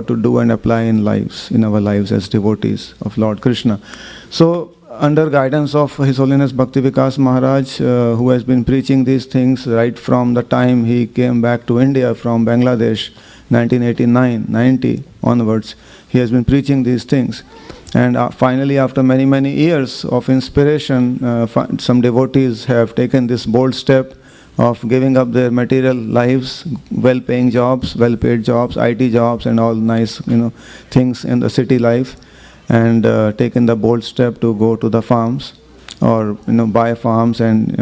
to do and apply in our lives as devotees of Lord Krishna. So, under guidance of His Holiness Bhakti Vikas Maharaj, who has been preaching these things right from the time he came back to India from Bangladesh, 1989-90 onwards, he has been preaching these things. And finally, after many, many years of inspiration, some devotees have taken this bold step of giving up their material lives, well-paying jobs, well-paid jobs, IT jobs, and all nice, things in the city life, and taken the bold step to go to the farms, or buy farms and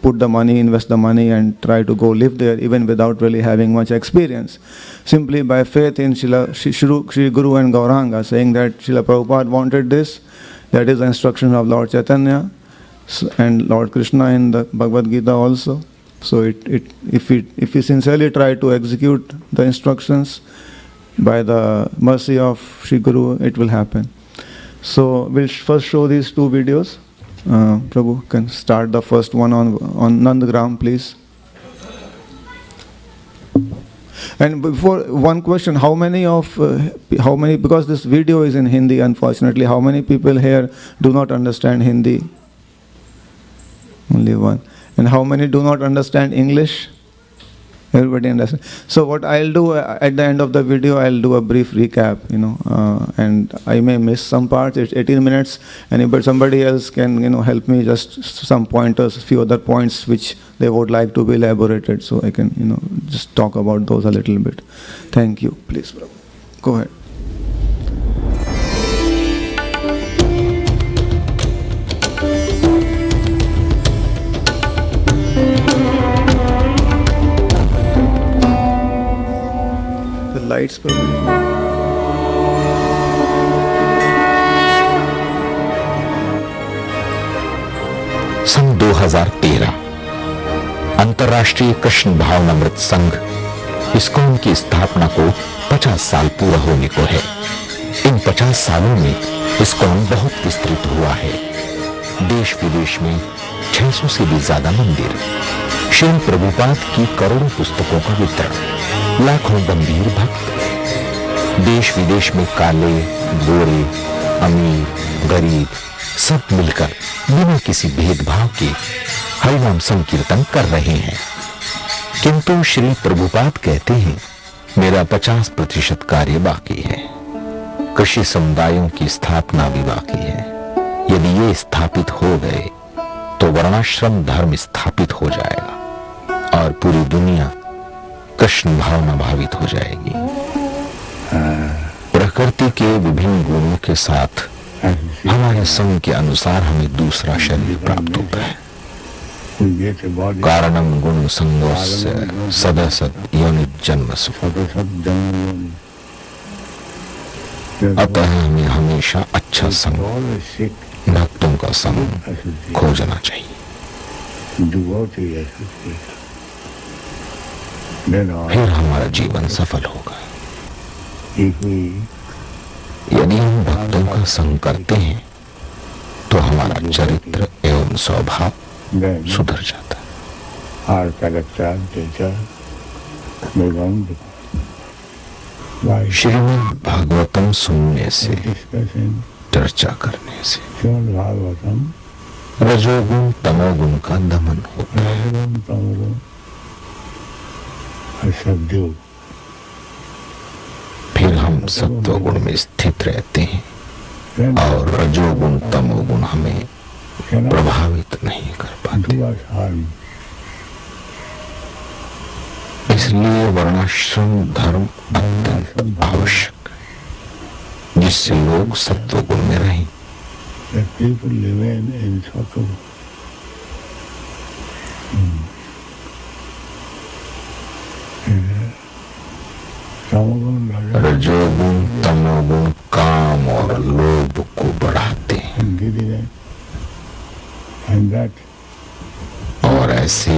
put the money, invest the money, and try to go live there, even without really having much experience, simply by faith in Shri Guru and Gauranga, saying that Srila Prabhupada wanted this. That is the instruction of Lord Chaitanya and Lord Krishna in the Bhagavad Gita also. So if we sincerely try to execute the instructions by the mercy of Shri Guru, it will happen. So we'll first show these two videos. Prabhu can start the first one on Nandagram, please. And before, one question: how many, because this video is in Hindi, unfortunately, how many people here do not understand Hindi? Only one. And how many do not understand English? Everybody understands. So what I'll do at the end of the video, I'll do a brief recap, and I may miss some parts. It's 18 minutes, but somebody else can, help me, just some pointers, a few other points which they would like to be elaborated, so I can, just talk about those a little bit. Thank you. Please, Prabhu. Go ahead. Lights पर सन 2013 अंतर्राष्ट्रीय कृष्ण भावनामृत संघ ISKCON की स्थापना को 50 साल पूरा होने को है। इन 50 सालों में इस्कॉन बहुत विस्तृत हुआ है। देश विदेश में 600 से भी ज्यादा मंदिर, श्रील प्रभुपाद की करोड़ों पुस्तकों का वितरण, लाखों गंभीर भक्त, देश विदेश में काले, गोरे, अमीर, गरीब सब मिलकर बिना किसी भेदभाव के हरिनाम संकीर्तन कर रहे हैं। किंतु श्री प्रभुपाद कहते हैं, मेरा 50% कार्य बाकी है। कृषि समुदायों की स्थापना भी बाकी है। यदि ये स्थापित हो गए तो वर्णाश्रम धर्म स्थापित हो जाएगा और पूरी दुनिया कृष्ण भावना भावित हो जाएगी। प्रकृति के विभिन्न गुणों के साथ हमारे संघ के अनुसार हमें दूसरा शरीर प्राप्त होता है। कारणम गुण संगोस्य सदसत योनिजन्मसु। अतः हमें हमेशा अच्छा संग, भक्तों का संग खोजना चाहिए। फिर हमारा जीवन सफल होगा। यदि हम भक्तों का संग करते हैं तो हमारा चरित्र एवं स्वभाव सुधर जाता है। श्रीमद् भागवतम सुनने से, चर्चा करने से रजोगुण तमोगुण का दमन होता है। फिर हम सत्वगुण में स्थित रहते हैं और रजोगुण तमोगुण हमें प्रभावित नहीं कर पाते। इसलिए वर्णाश्रम धर्म अत्यंत आवश्यक है, जिससे लोग सत्वगुण में रहें। रजोगुण तमोगुण काम और लोभ को बढ़ाते हैं और ऐसे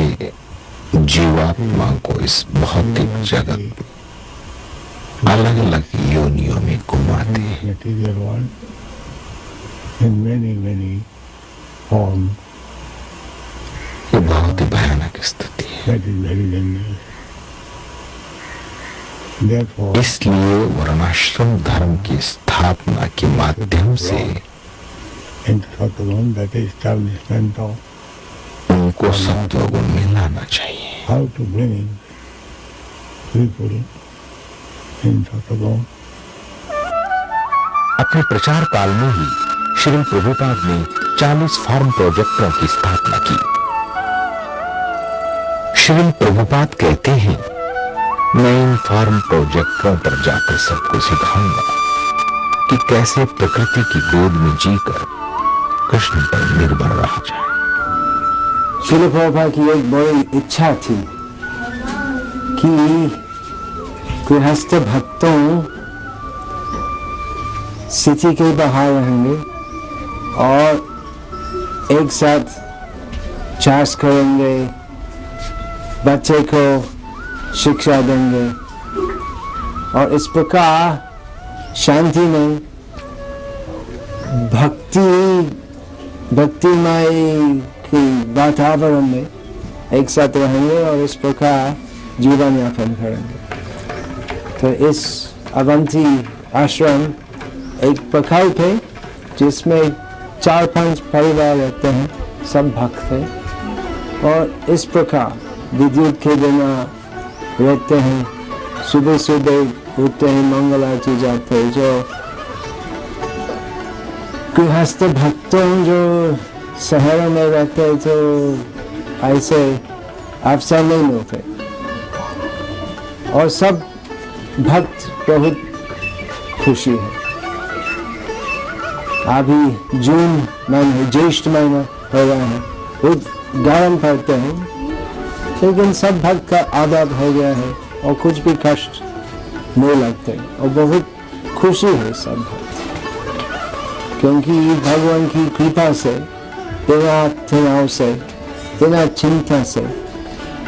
जीवात्मा को इस भौतिक जगत में अलग अलग योनियों में घुमाते हैं। ये बहुत ही भयानक स्थिति है। Therefore, इसलिए वर्णाश्रम धर्म की स्थापना के माध्यम से into Sattva-gun, that is establishment of उनको सत्वगुण में लाना चाहिए। how to bring in people in Sattva-gun. अपने प्रचार काल में ही श्री प्रभुपाद ने 40 फार्म प्रोजेक्टों की स्थापना की। श्री प्रभुपाद कहते हैं, मैं इन फार्म प्रोजेक्टों पर जाकर सबको सिखाऊंगा कि कैसे प्रकृति की गोद में जीकर कृष्ण पर निर्भर रहा जाए। श्रील प्रभुपाद की एक बड़ी इच्छा थी कि गृहस्थ भक्तों सिटी के बाहर रहेंगे और एक साथ चार्ज करेंगे, बच्चे को शिक्षा देंगे और इस प्रकार शांति में भक्तिमय की वातावरण में एक साथ रहेंगे और इस प्रकार जीवन यापन करेंगे। तो इस अवंती आश्रम एक प्रकल्प है जिसमें 4-5 परिवार रहते हैं, सब भक्त हैं और इस प्रकार विद्युत के बिना रहते हैं। सुबह सुबह उठते हैं, मंगल आरती जाते हैं। जो गृहस्थ भक्तों जो शहरों में रहते हैं तो ऐसे अवसर नहीं मिलते और सब भक्त बहुत खुशी है। अभी जून महीना, ज्येष्ठ महीना हो रहा है, बहुत गर्म पड़ते हैं लेकिन सब भक्त का आदत हो गया है और कुछ भी कष्ट नहीं लगते और बहुत खुशी है सब भक्त, क्योंकि भगवान की कृपा से, बिना तनाव से, बिना चिंता से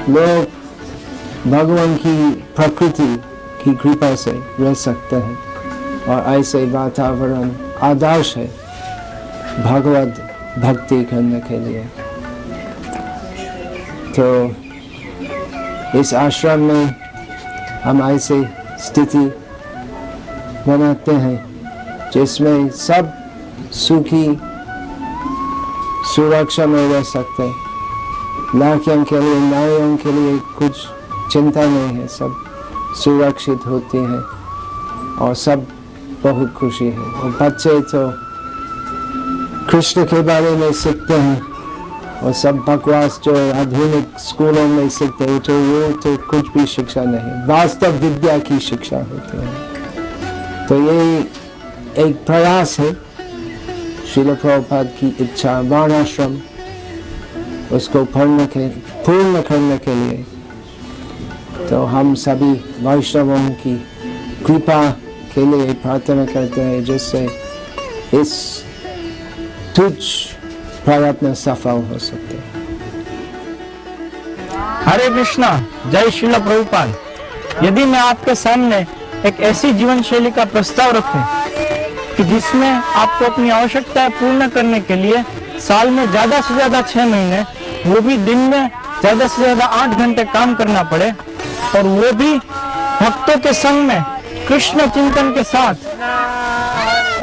लोग भगवान की प्रकृति की कृपा से रह सकते हैं और ऐसे वातावरण आदर्श है भगवत भक्ति करने के लिए। तो इस आश्रम में हम ऐसी स्थिति बनाते हैं जिसमें सब सुखी सुरक्षा में रह सकते हैं। लड़कियों के लिए, नारियों के लिए कुछ चिंता नहीं है, सब सुरक्षित होते हैं और सब बहुत खुशी है। और बच्चे तो कृष्ण के बारे में सीखते हैं और सब बकवास जो आधुनिक स्कूलों में सीखते हैं वो तो कुछ भी शिक्षा नहीं, वास्तव विद्या की शिक्षा होती है। तो ये एक प्रयास है श्रील प्रभुपाद की इच्छा, वर्णाश्रम उसको पूर्ण करने के लिए। तो हम सभी वैष्णवों की कृपा के लिए प्रार्थना करते हैं जिससे इस तुच्छ प्रयत्न सफल हो सकते हैं। हरे कृष्णा, जय श्रील प्रभुपाद। यदि मैं आपके सामने एक ऐसी जीवन शैली का प्रस्ताव रखूं कि जिसमें आपको अपनी आवश्यकताएं पूर्ण करने के लिए साल में ज्यादा से ज्यादा 6 महीने, वो भी दिन में ज्यादा से ज्यादा 8 घंटे काम करना पड़े और वो भी भक्तों के संग में कृष्ण चिंतन के साथ,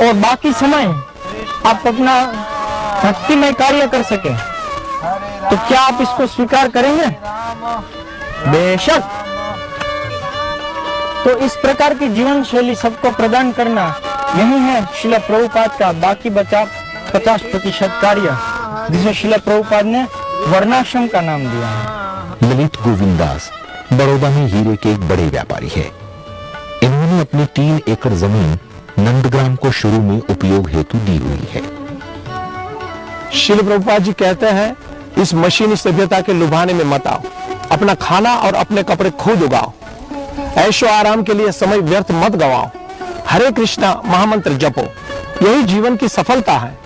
और बाकी समय आप अपना भक्तिमय कार्य कर सके, तो क्या आप इसको स्वीकार करेंगे? बेशक। तो इस प्रकार की जीवन शैली सबको प्रदान करना, यही है श्रील प्रभुपाद का बाकी बचा 50% कार्य, जिसे श्रील प्रभुपाद ने वर्णाश्रम का नाम दिया है। ललित गोविंदास बड़ौदा में हीरे के एक बड़े व्यापारी है। इन्होंने अपनी 3 एकड़ जमीन नंदग्राम को शुरू में उपयोग हेतु दी हुई है। श्रील प्रभुपाद जी कहते हैं, इस मशीनी सभ्यता के लुभाने में मत आओ, अपना खाना और अपने कपड़े खुद उगाओ, ऐशो आराम के लिए समय व्यर्थ मत गवाओ, हरे कृष्णा महामंत्र जपो, यही जीवन की सफलता है।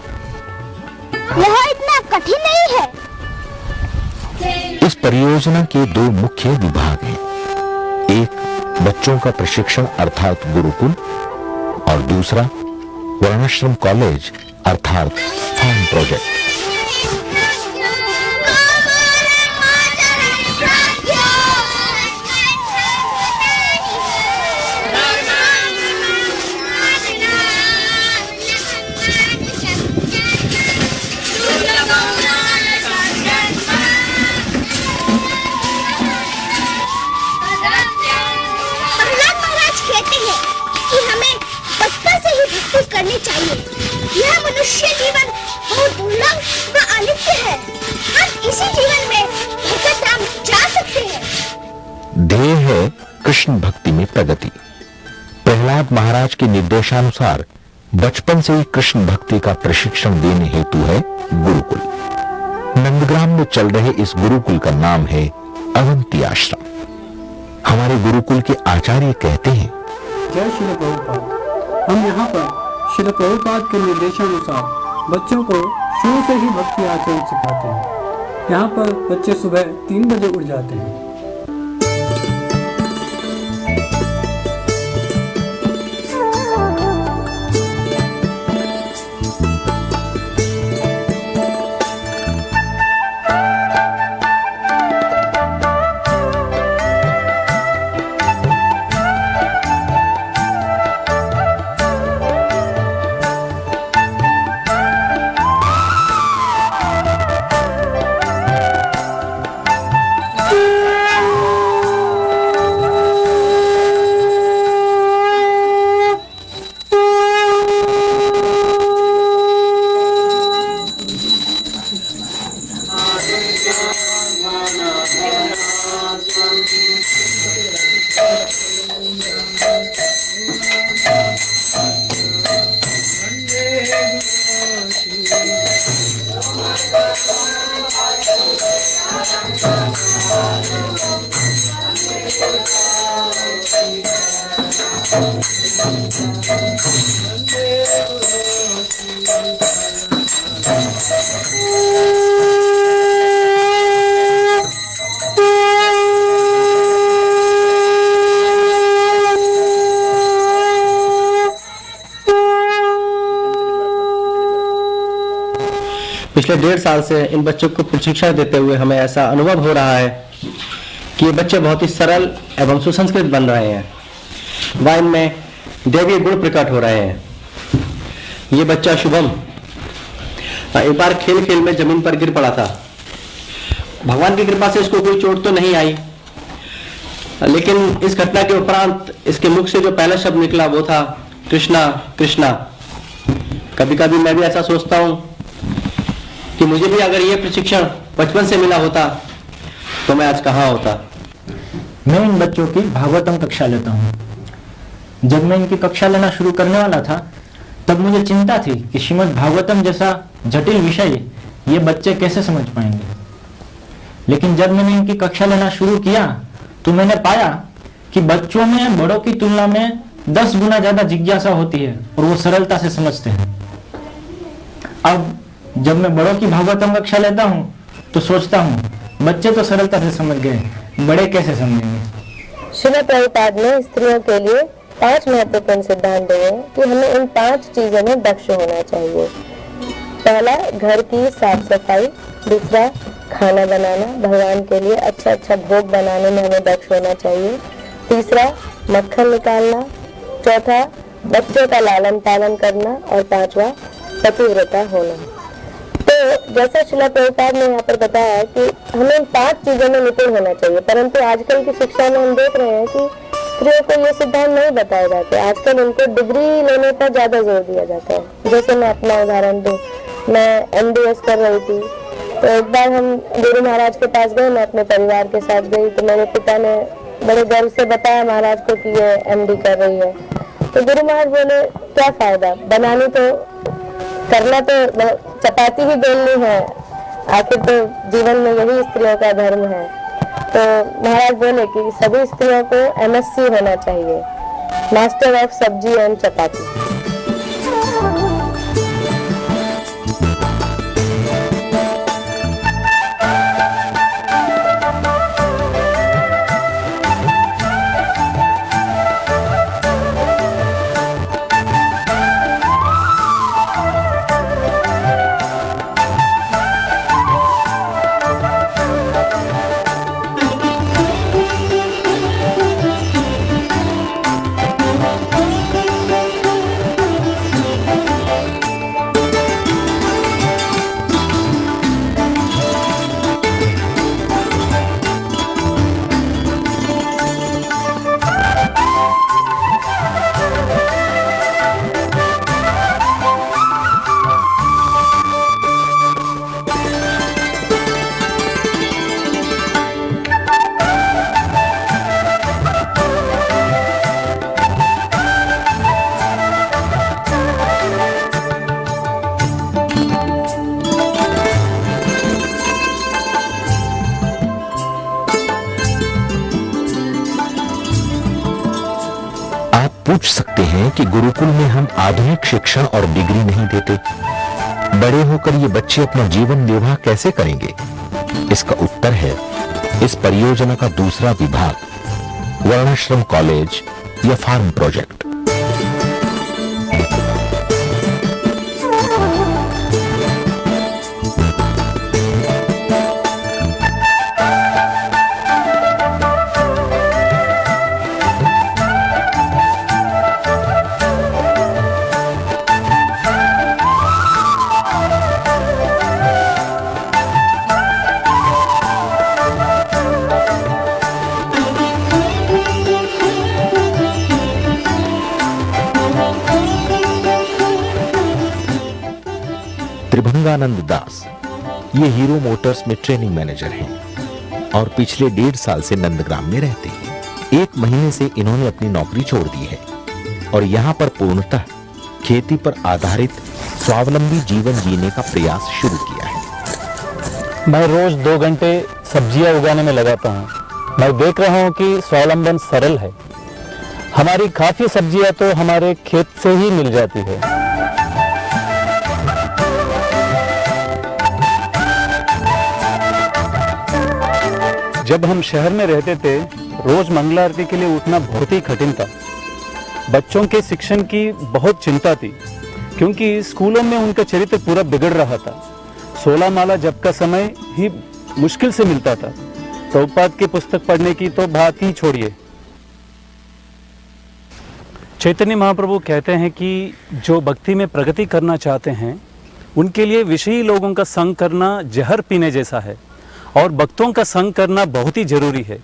यह इतना कठिन नहीं है। इस परियोजना के 2 मुख्य विभाग हैं, एक बच्चों का प्रशिक्षण अर्थात गुरुकुल और दूसरा वर्णाश्रम कॉलेज अर्थात फार्म प्रोजेक्ट। ध्येय है कृष्ण भक्ति में प्रगति। प्रहलाद महाराज के निर्देशानुसार बचपन से ही कृष्ण भक्ति का प्रशिक्षण देने हेतु है गुरुकुल। नंदग्राम में चल रहे इस गुरुकुल का नाम है अवंती आश्रम। हमारे गुरुकुल के आचार्य कहते हैं, जय श्री प्रभुपाद। हम यहाँ पर श्री प्रभुपाद के निर्देशानुसार बच्चों को शुरू से ही भक्ति आचरण सिखाते हैं। यहाँ पर बच्चे सुबह 3 बजे उठ जाते हैं। पिछले 1.5 साल से इन बच्चों को प्रशिक्षण देते हुए हमें ऐसा अनुभव हो रहा है कि ये बच्चे बहुत ही सरल एवं सुसंस्कृत बन रहे हैं व इनमें दैवीय गुण प्रकट हो रहे हैं। ये बच्चा शुभम एक बार खेल खेल में जमीन पर गिर पड़ा था। भगवान की कृपा से इसको कोई चोट तो नहीं आई, लेकिन इस घटना के उपरांत इसके मुख से जो पहला शब्द निकला वो था कृष्णा कृष्णा। कभी कभी मैं भी ऐसा सोचता हूँ कि मुझे भी अगर ये प्रशिक्षण बचपन से मिला होता तो मैं आज कहाँ होता। मैं इन बच्चों की भागवतम कक्षा लेता हूँ। जब मैं इनकी कक्षा लेना शुरू करने वाला था तब मुझे चिंता थी कि श्रीमद् भागवतम जैसा जटिल विषय ये बच्चे कैसे समझ पाएंगे। लेकिन जब मैंने इनकी कक्षा लेना शुरू किया तो मैंने पाया कि बच्चों में बड़ों की तुलना में 10 गुना ज्यादा जिज्ञासा होती है और वो सरलता से समझते हैं। अब जब मैं बड़ों की भागवतम कक्षा लेता हूँ तो सोचता हूँ बच्चे तो सरलता से समझ गए, बड़े कैसे समझेंगे। श्रील प्रभुपाद ने स्त्रियों के लिए 5 महत्वपूर्ण सिद्धांत दिए कि हमें इन 5 चीजों में दक्ष होना चाहिए। पहला, घर की साफ सफाई। दूसरा, खाना बनाना, भगवान के लिए अच्छा अच्छा भोग बनाने में हमें दक्ष होना चाहिए। तीसरा, मक्खन निकालना। चौथा, बच्चों का लालन पालन करना। और 5वां, पतिव्रता होना। तो जैसा श्रील प्रभुपाद ने यहाँ पर बताया कि हमें इन 5 चीजों में निपुण होना चाहिए, परंतु आजकल की शिक्षा में हम देख रहे हैं कि स्त्रियों को ये सिद्धांत नहीं बताए जाते। आजकल उनको डिग्री लेने पर ज्यादा जोर दिया जाता है। जैसे मैं अपना उदाहरण दूं, मैं MDS कर रही थी तो एक बार हम गुरु महाराज के पास गए, मैं अपने परिवार के साथ गई तो मेरे पिता ने बड़े गर्व से बताया महाराज को कि ये MD कर रही है। तो गुरु महाराज बोले क्या फायदा, बनानी तो करना तो चपाती ही बेलनी है, आखिर तो जीवन में यही स्त्रियों का धर्म है। तो महाराज बोले कि सभी स्त्रियों को MSc होना चाहिए, मास्टर ऑफ सब्जी एंड चपाती। पूछ सकते हैं कि गुरुकुल में हम आधुनिक शिक्षण और डिग्री नहीं देते, बड़े होकर ये बच्चे अपना जीवन निर्वाह कैसे करेंगे? इसका उत्तर है इस परियोजना का दूसरा विभाग, वर्णाश्रम कॉलेज या फार्म प्रोजेक्ट। त्रिभंगानंद दास ये हीरो मोटर्स में ट्रेनिंग मैनेजर हैं और पिछले 1.5 साल से नंदग्राम में रहते हैं। 1 महीने से इन्होंने अपनी नौकरी छोड़ दी है और यहाँ पर पूर्णतः खेती पर आधारित स्वावलंबी जीवन जीने का प्रयास शुरू किया है। मैं रोज 2 घंटे सब्जियां उगाने में लगाता हूँ। मैं देख रहा हूँ कि स्वावलंबन सरल है। हमारी काफी सब्जियां तो हमारे खेत से ही मिल जाती है। जब हम शहर में रहते थे, रोज मंगला आरती के लिए उठना बहुत ही कठिन था। बच्चों के शिक्षण की बहुत चिंता थी क्योंकि स्कूलों में उनका चरित्र पूरा बिगड़ रहा था। 16 माला जप का समय ही मुश्किल से मिलता था। प्रभुपाद की पुस्तक पढ़ने की तो बात ही छोड़िए। चैतन्य महाप्रभु कहते हैं कि जो भक्ति में प्रगति करना चाहते हैं उनके लिए विषयी लोगों का संग करना जहर पीने जैसा है और भक्तों का संग करना बहुत ही जरूरी है।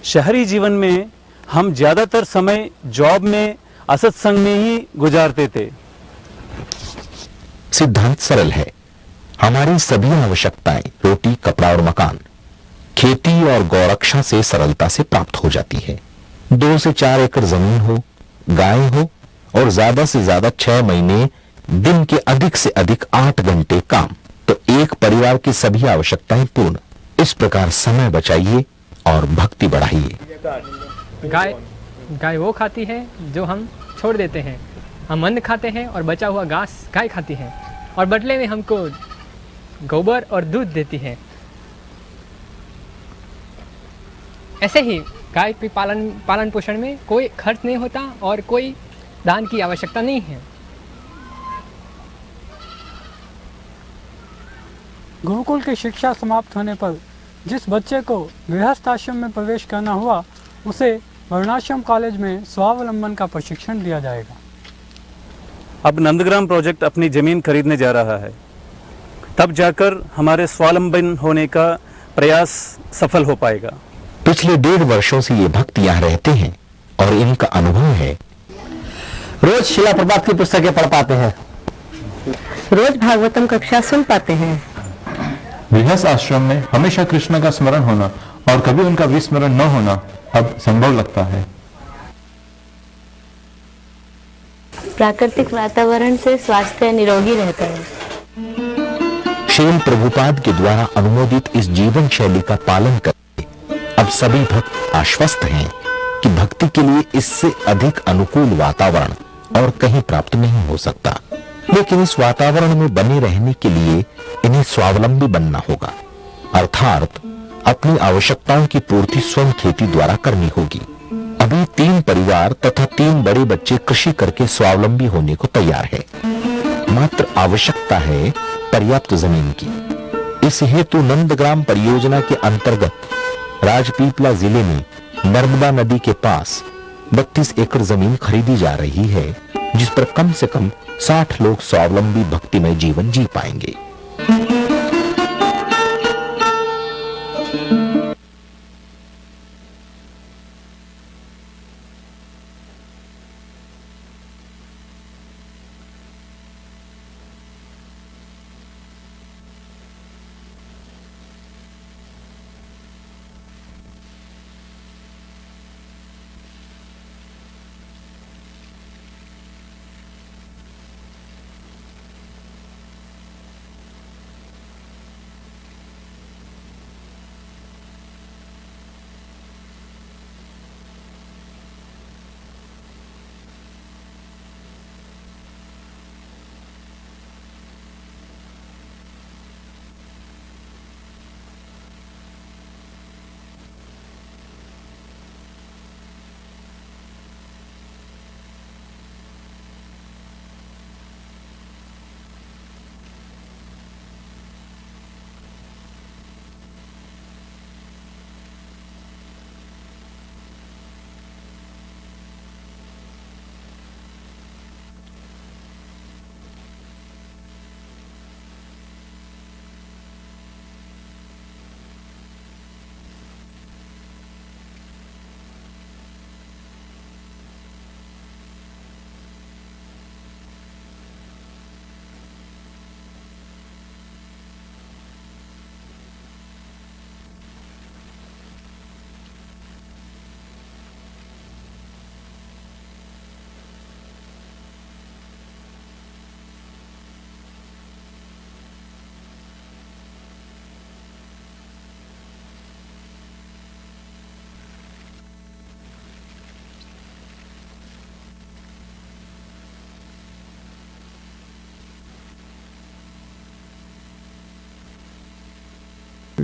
शहरी जीवन में हम ज्यादातर समय जॉब में असत्संग में ही गुजारते थे। सिद्धांत सरल है। हमारी सभी आवश्यकताएं रोटी, कपड़ा और मकान खेती और गौरक्षा से सरलता से प्राप्त हो जाती है। 2 से 4 एकड़ जमीन हो, गाय हो और ज्यादा से ज्यादा 6 महीने दिन के अधिक से अधिक 8 घंटे काम, तो एक परिवार की सभी आवश्यकताएं पूर्ण। इस प्रकार समय बचाइए और भक्ति बढ़ाइए। गाय वो खाती है जो हम छोड़ देते हैं। हम अन्न खाते हैं और बचा हुआ घास गाय खाती है और बदले में हमको गोबर और दूध देती है। ऐसे ही गाय के पालन पोषण में कोई खर्च नहीं होता और कोई दान की आवश्यकता नहीं है। गुरुकुल की शिक्षा समाप्त होने पर जिस बच्चे को गृहस्थ आश्रम में प्रवेश करना हुआ उसे वर्णाश्रम कॉलेज में स्वावलंबन का प्रशिक्षण दिया जाएगा। अब नंदग्राम प्रोजेक्ट अपनी जमीन खरीदने जा रहा है, तब जाकर हमारे स्वावलंबन होने का प्रयास सफल हो पाएगा। पिछले 1.5 वर्षों से ये भक्त यहाँ रहते हैं और इनका अनुभव है। रोज शिला प्रभात की पुस्तकें पढ़ पाते हैं, रोज भागवतम कक्षा सुन पाते हैं। गृहस्थ आश्रम में हमेशा कृष्ण का स्मरण होना और कभी उनका विस्मरण न होना अब संभव लगता है। प्राकृतिक वातावरण से स्वास्थ्य निरोगी रहता है। श्रील प्रभुपाद के द्वारा अनुमोदित इस जीवन शैली का पालन करके अब सभी भक्त आश्वस्त हैं कि भक्ति के लिए इससे अधिक अनुकूल वातावरण और कहीं प्राप्त नहीं हो सकता। लेकिन इस वातावरण में बने रहने के लिए इन्हें स्वावलंबी बनना होगा, अर्थात अपनी आवश्यकताओं की पूर्ति स्वयं खेती द्वारा करनी होगी। अभी 3 परिवार तथा 3 बड़े बच्चे कृषि करके स्वावलंबी होने को तैयार है। मात्र आवश्यकता है पर्याप्त जमीन की। इस हेतु नंदग्राम परियोजना के अंतर्गत राजपीपला जिले में नर्मदा नदी के पास 32 एकड़ जमीन खरीदी जा रही है, जिस पर कम से कम 60 लोग स्वावलंबी भक्तिमय जीवन जी पाएंगे।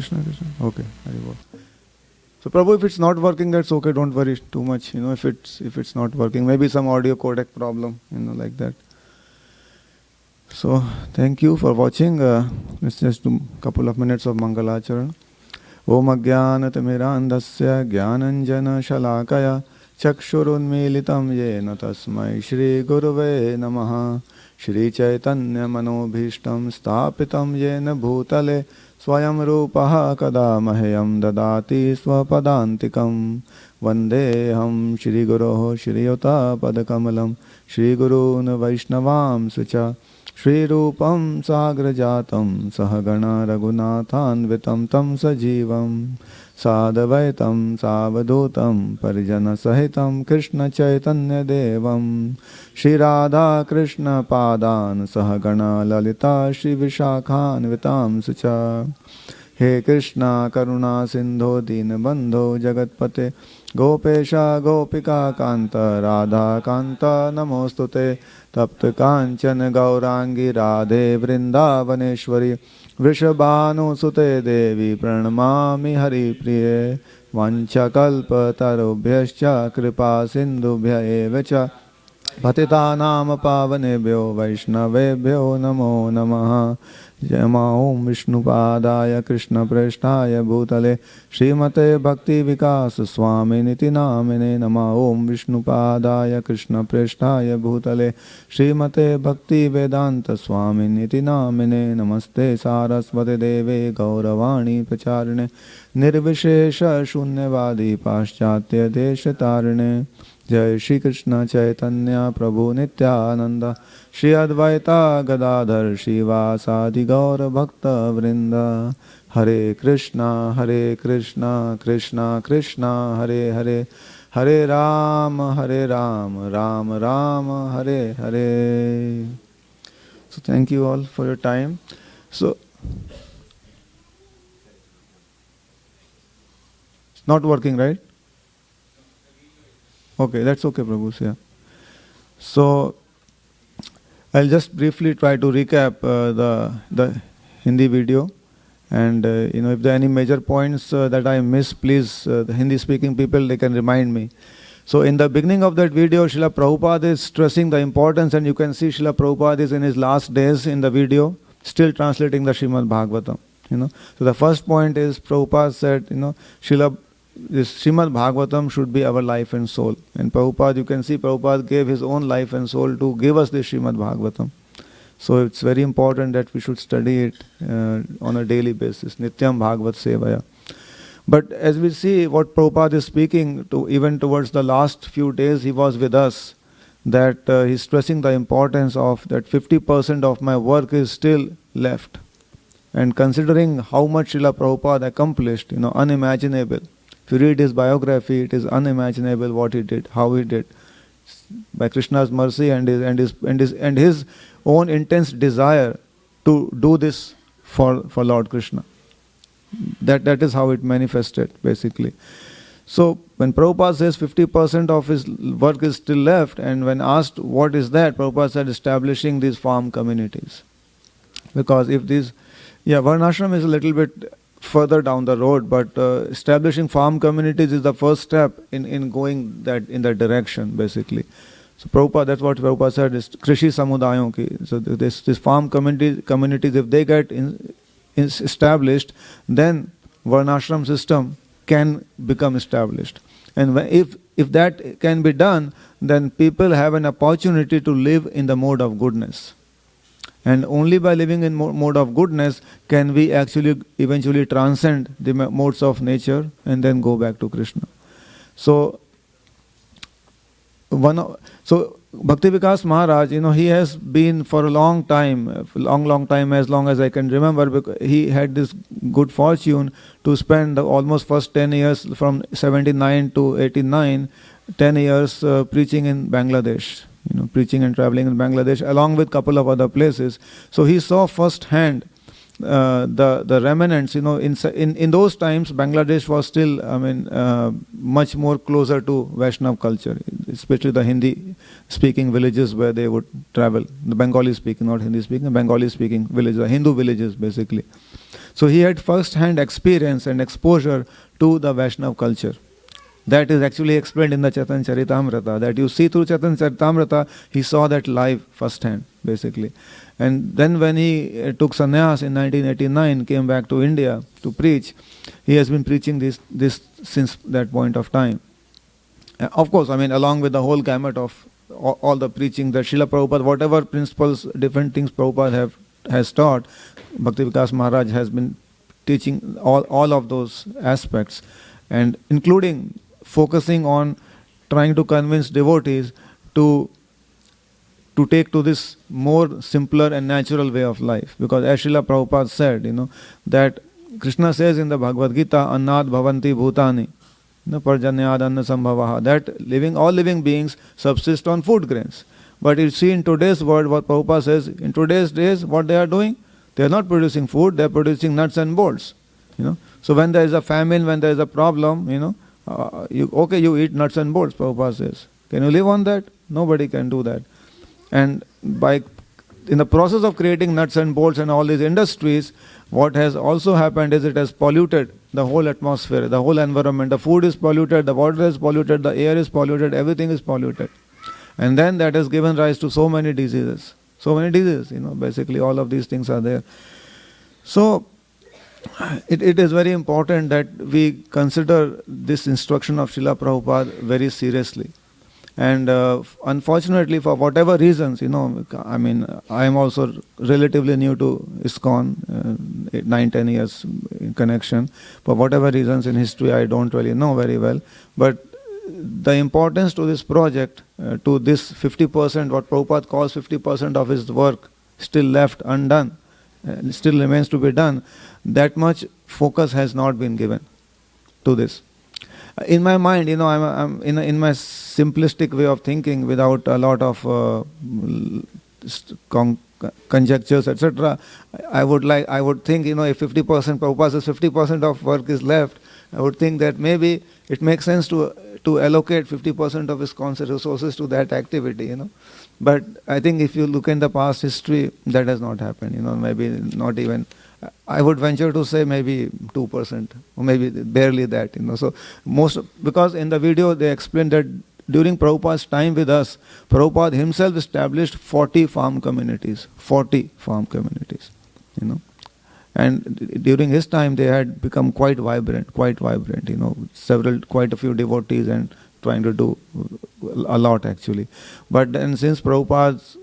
Krishna, Krishna. Okay, Hari Bol. So Prabhu, if it's not working, that's okay. Don't worry too much. If it's not working, maybe some audio codec problem. Like that. So thank you for watching. Let's just do a couple of minutes of Mangalacharan. Om Ajnanatimirandhasya Jnananjana Shalakaya Chakshurunmilitam Yena Tasmai Shri Guruve Namaha. Shri Chaitanya Manobhishtam Stapitam Yena Bhutale Swayam Rupaha Kada Mahayam Dadati Swapadantikam Vandeham Shri Guroho Shri Yota Padakamalam Shri Gurun Vaishnavam Sucha Shri Rupam Sagrajatam Sahagana Raghunathanvitam Tam Sajivam Sadavaitam Savadutam Parijana Sahitam Krishna Chaitanya Devam Shri Radha Krishna Padan Sahagana Lalita Shri Vishakhanvitam Sucha He Krishna Karuna Sindho Dinabandho Jagatpate Gopesha Gopika Kanta Radha Kanta Namostute Tapta Kanchana Gaurangi Radhe Vrindavaneshwari Vrishabhanu Sute Devi Pranamami Hari Priye Vancha Kalpa Tarubhyascha Kripa Sindhubhya Evacha Patitanam Pavanebhyo Vaishnavebhyo Namo Namaha Jama Om Vishnupadaya Krishna Preshtaya Bhutale Srimate Bhakti Vikas Swami Niti Namine Nama Om Vishnupadaya Krishna Preshtaya Bhutale Srimate Bhakti Vedanta Swami Niti Namine Namaste Saraswate Deve Gauravani Pacharine Nirvishesha Shunyavadi Paschatya Deshatarine Jai Shri Krishna Chaitanya Prabhu Nityananda Shri Advaita Gadadhar Shivasadi Gaura Bhakta Vrinda Hare Krishna Krishna Krishna Hare Hare Hare Ram Ram Ram Hare Hare. So thank you all for your time. So it's not working, right? Okay, that's okay, Prabhu. Yeah. So I'll just briefly try to recap the Hindi video, and if there are any major points that I missed, please, the Hindi-speaking people, they can remind me. So in the beginning of that video, Srila Prabhupada is stressing the importance, and you can see Srila Prabhupada is in his last days in the video, still translating the Srimad Bhagavatam. So the first point is Prabhupada said, this Srimad Bhagavatam should be our life and soul. And Prabhupada, you can see Prabhupada gave his own life and soul to give us this Srimad Bhagavatam. So it's very important that we should study it on a daily basis. Nityam Bhagavat Sevaya. But as we see what Prabhupada is speaking to, even towards the last few days he was with us, that he's stressing the importance of that 50% of my work is still left. And considering how much Srila Prabhupada accomplished, unimaginable. If you read his biography, it is unimaginable what he did, how he did, by Krishna's mercy and his own intense desire to do this for Lord Krishna. That is how it manifested, basically. So when Prabhupada says 50% of his work is still left, and when asked what is that, Prabhupada said establishing these farm communities. Because if these, Varnashram is a little bit further down the road, but establishing farm communities is the first step in going in that direction, basically. So Prabhupada, that's what Prabhupada said, is Krishi Samudayon ki. So this farm communities, if they get established, then Varnashram system can become established. And if that can be done, then people have an opportunity to live in the mode of goodness. And only by living in mode of goodness can we actually eventually transcend the modes of nature and then go back to Krishna. So Bhakti Vikas Maharaj, he has been for a long time, as long as I can remember, because he had this good fortune to spend almost first 10 years from 79 to 89, 10 years preaching in Bangladesh. Preaching and traveling in Bangladesh along with couple of other places. So he saw firsthand the remnants. In those times, Bangladesh was still, much more closer to Vaishnav culture, especially the Hindi-speaking villages where they would travel. The Bengali-speaking, not Hindi-speaking, Bengali-speaking villages, the Hindu villages, basically. So he had first-hand experience and exposure to the Vaishnav culture. That is actually explained in the Chaitanya Charitamrita, that you see through Chaitanya Charitamrita, he saw that live first-hand, basically. And then when he took sannyas in 1989, came back to India to preach, he has been preaching this since that point of time. Of course, I mean, along with the whole gamut of all the preaching that Srila Prabhupada, whatever principles, different things Prabhupada has taught, Bhakti Vikas Maharaj has been teaching all of those aspects, and including focusing on trying to convince devotees to take to this more simpler and natural way of life. Because as Srila Prabhupada said, that Krishna says in the Bhagavad Gita, Annad Bhavanti Bhutani, Parjanyad Anna Sambhavaha, that all living beings subsist on food grains. But you see in today's world, what Prabhupada says, in today's days, what they are doing? They are not producing food, they are producing nuts and bolts. So when there is a famine, when there is a problem, you eat nuts and bolts, Prabhupada says. Can you live on that? Nobody can do that. And in the process of creating nuts and bolts and all these industries, what has also happened is it has polluted the whole atmosphere, the whole environment. The food is polluted, the water is polluted, the air is polluted, everything is polluted. And then that has given rise to so many diseases. Basically all of these things are there. So it is very important that we consider this instruction of Srila Prabhupada very seriously. And unfortunately, for whatever reasons, I am also relatively new to ISKCON, 9-10 years in connection. For whatever reasons in history, I don't really know very well. But the importance to this project, to this 50%, what Prabhupada calls 50% of his work still left undone, still remains to be done, that much focus has not been given to this. In my mind, I'm in my simplistic way of thinking, without a lot of conjectures, etc. I would think, if 50%, Prabhupada says 50% of work is left, I would think that maybe it makes sense to allocate 50% of his resources to that activity, But I think if you look in the past history, that has not happened, maybe not even, I would venture to say maybe 2%, or maybe barely that, So because in the video they explained that during Prabhupada's time with us, Prabhupada himself established 40 farm communities, And during his time they had become quite vibrant, quite a few devotees and trying to do a lot actually. But then since Prabhupada's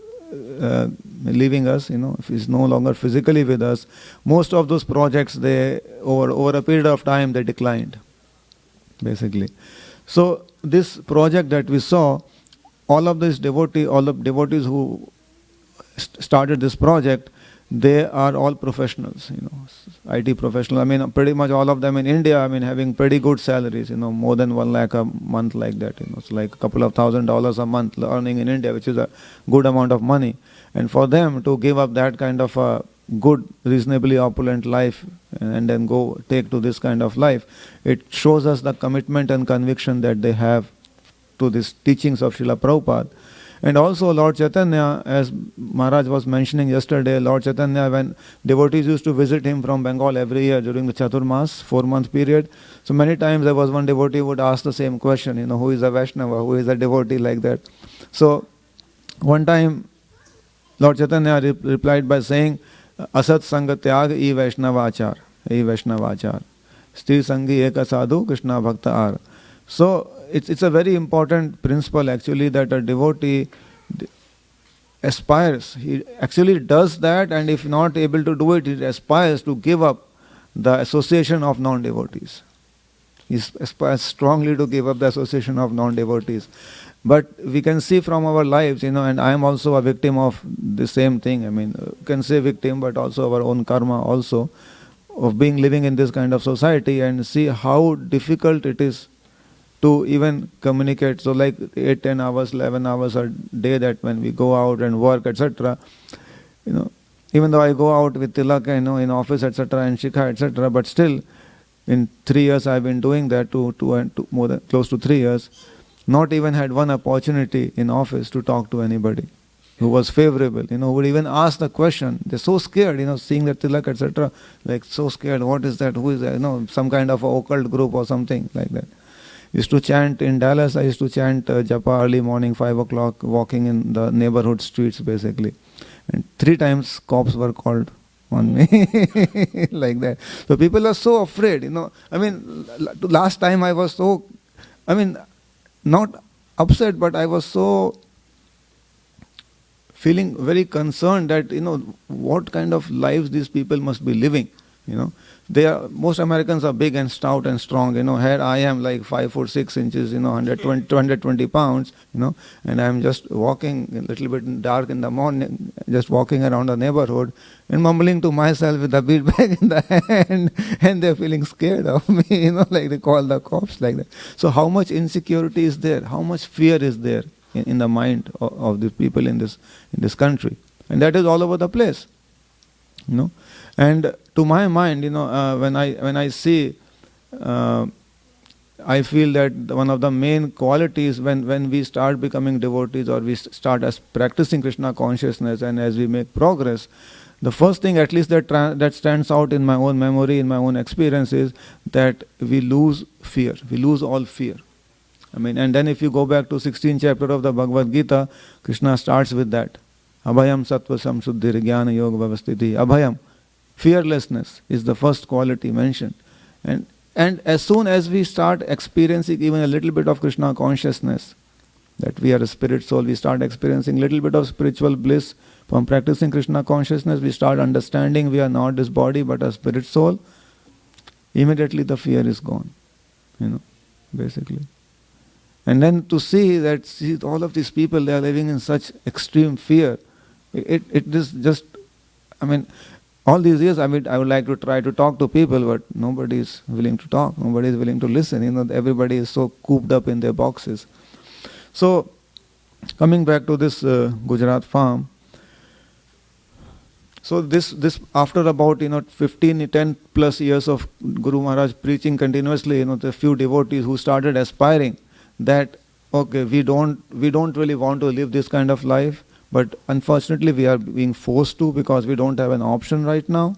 leaving us, if he's no longer physically with us, most of those projects, they over a period of time they declined, basically. So this project that we saw, all the devotees who started this project, they are all professionals, IT professionals. Pretty much all of them in India, having pretty good salaries, more than 1 lakh a month, like that. It's like a couple of $1,000s a month earning in India, which is a good amount of money. And for them to give up that kind of a good, reasonably opulent life and then go take to this kind of life, it shows us the commitment and conviction that they have to these teachings of Srila Prabhupada. And also Lord Chaitanya, as Maharaj was mentioning yesterday, Lord Chaitanya, when devotees used to visit him from Bengal every year during the Chaturmas, 4-month period, so many times there was one devotee who would ask the same question, who is a Vaishnava, who is a devotee, like that. So one time Lord Chaitanya replied by saying, Asat Sanga Tyag e Vaishnavachar, Stri Sangi Eka Sadhu Krishna Bhakta Ar. So it's a very important principle actually, that a devotee aspires, he actually does that, and if not able to do it, he aspires to give up the association of non-devotees. He aspires strongly to give up the association of non-devotees. But we can see from our lives, and I am also a victim of the same thing. You can say victim, but also our own karma also, of living in this kind of society, and see how difficult it is to even communicate. So like 8-10 hours, 11 hours a day, that when we go out and work, etc., even though I go out with tilak, in office, etc., and shikha, etc., but still in 3 years I've been doing that, more than close to 3 years, not even had one opportunity in office to talk to anybody. who was favorable, who would even ask the question. They're so scared, seeing the tilak, etc. Like so scared. What is that? Who is that? Some kind of a occult group or something like that. Used to chant in Dallas. I used to chant japa early morning, 5 o'clock, walking in the neighborhood streets basically, and 3 times cops were called on me like that. So people are so afraid. Last time I was so, not upset, but I was so feeling very concerned that what kind of lives these people must be living. Most Americans are big and stout and strong. Here I am like 5 foot 6 inches, 120 pounds, and I'm just walking a little bit dark in the morning, just walking around the neighborhood and mumbling to myself with a bead bag in the hand, and they're feeling scared of me, like they call the cops like that. So how much insecurity is there? How much fear is there in the mind of the people in this country? And that is all over the place, And to my mind, when I see, I feel that one of the main qualities when we start becoming devotees or we start as practicing Krishna consciousness, and as we make progress, the first thing at least that stands out in my own memory, in my own experience, is that we lose fear. We lose all fear. And then if you go back to 16th chapter of the Bhagavad Gita, Krishna starts with that. Abhayam sattva samshuddhir jnana yoga vavastiti. Abhayam. Fearlessness is the first quality mentioned. And as soon as we start experiencing even a little bit of Krishna consciousness, that we are a spirit soul, we start experiencing a little bit of spiritual bliss from practicing Krishna consciousness, we start understanding we are not this body but a spirit soul, immediately the fear is gone, basically. And then to see all of these people, they are living in such extreme fear, it is just, all these years, I would like to try to talk to people, but nobody is willing to talk. Nobody is willing to listen. Everybody is so cooped up in their boxes. So, coming back to this Gujarat farm. So this after about 10 plus years of Guru Maharaj preaching continuously, the few devotees who started aspiring that okay, we don't really want to live this kind of life. But unfortunately, we are being forced to because we don't have an option right now.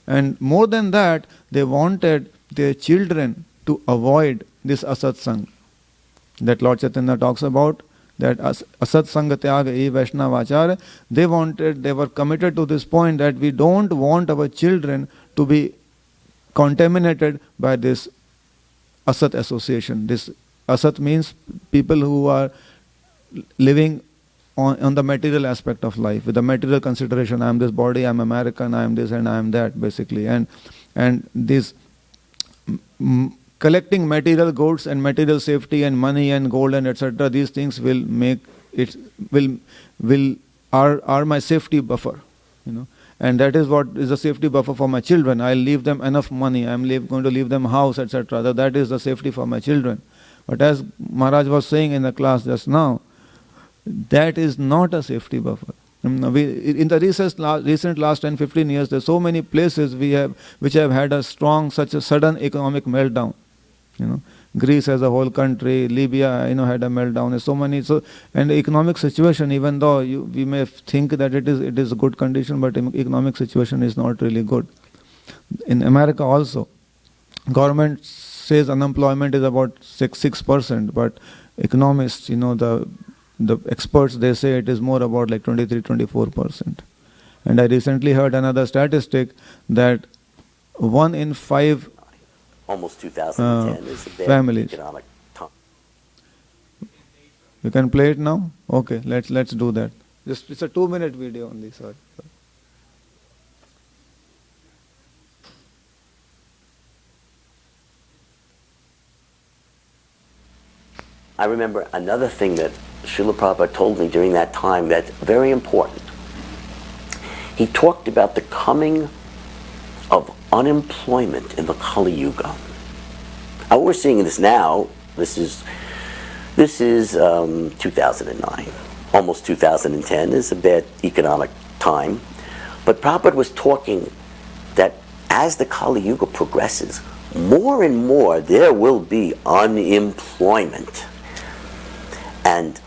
And more than that, they wanted their children to avoid this asatsang that Lord Chaitanya talks about, that asatsanga tyaga e vaishnavacharya. They were committed to this point that we don't want our children to be contaminated by this asat association. This asat means people who are living on the material aspect of life, with the material consideration. I am this body, I am American, I am this and I am that, basically. And this collecting material goods and material safety and money and gold and etc. These things will make it are my safety buffer, And that is what is the safety buffer for my children. I'll leave them enough money. I'm going to leave them house, etc. That is the safety for my children. But as Maharaj was saying in the class just now, that is not a safety buffer. In the recent last 10-15 years, there are so many places which have had such a sudden economic meltdown. Greece as a whole country, Libya, had a meltdown. There's so many. And the economic situation, even though we may think that it is a good condition, but economic situation is not really good. In America also, government says unemployment is about 6%, but economists, the experts, they say it is more about like 23-24%. And I recently heard another statistic that 1 in 5 almost 2010 is a bad families. Economic time. You can play it now? Okay, let's do that. It's a 2-minute video only, sorry. I remember another thing that Srila Prabhupada told me during that time that's very important. He talked about the coming of unemployment in the Kali Yuga. Now, we're seeing this now. This is 2009. Almost 2010 is a bad economic time. But Prabhupada was talking that as the Kali Yuga progresses, more and more there will be unemployment. And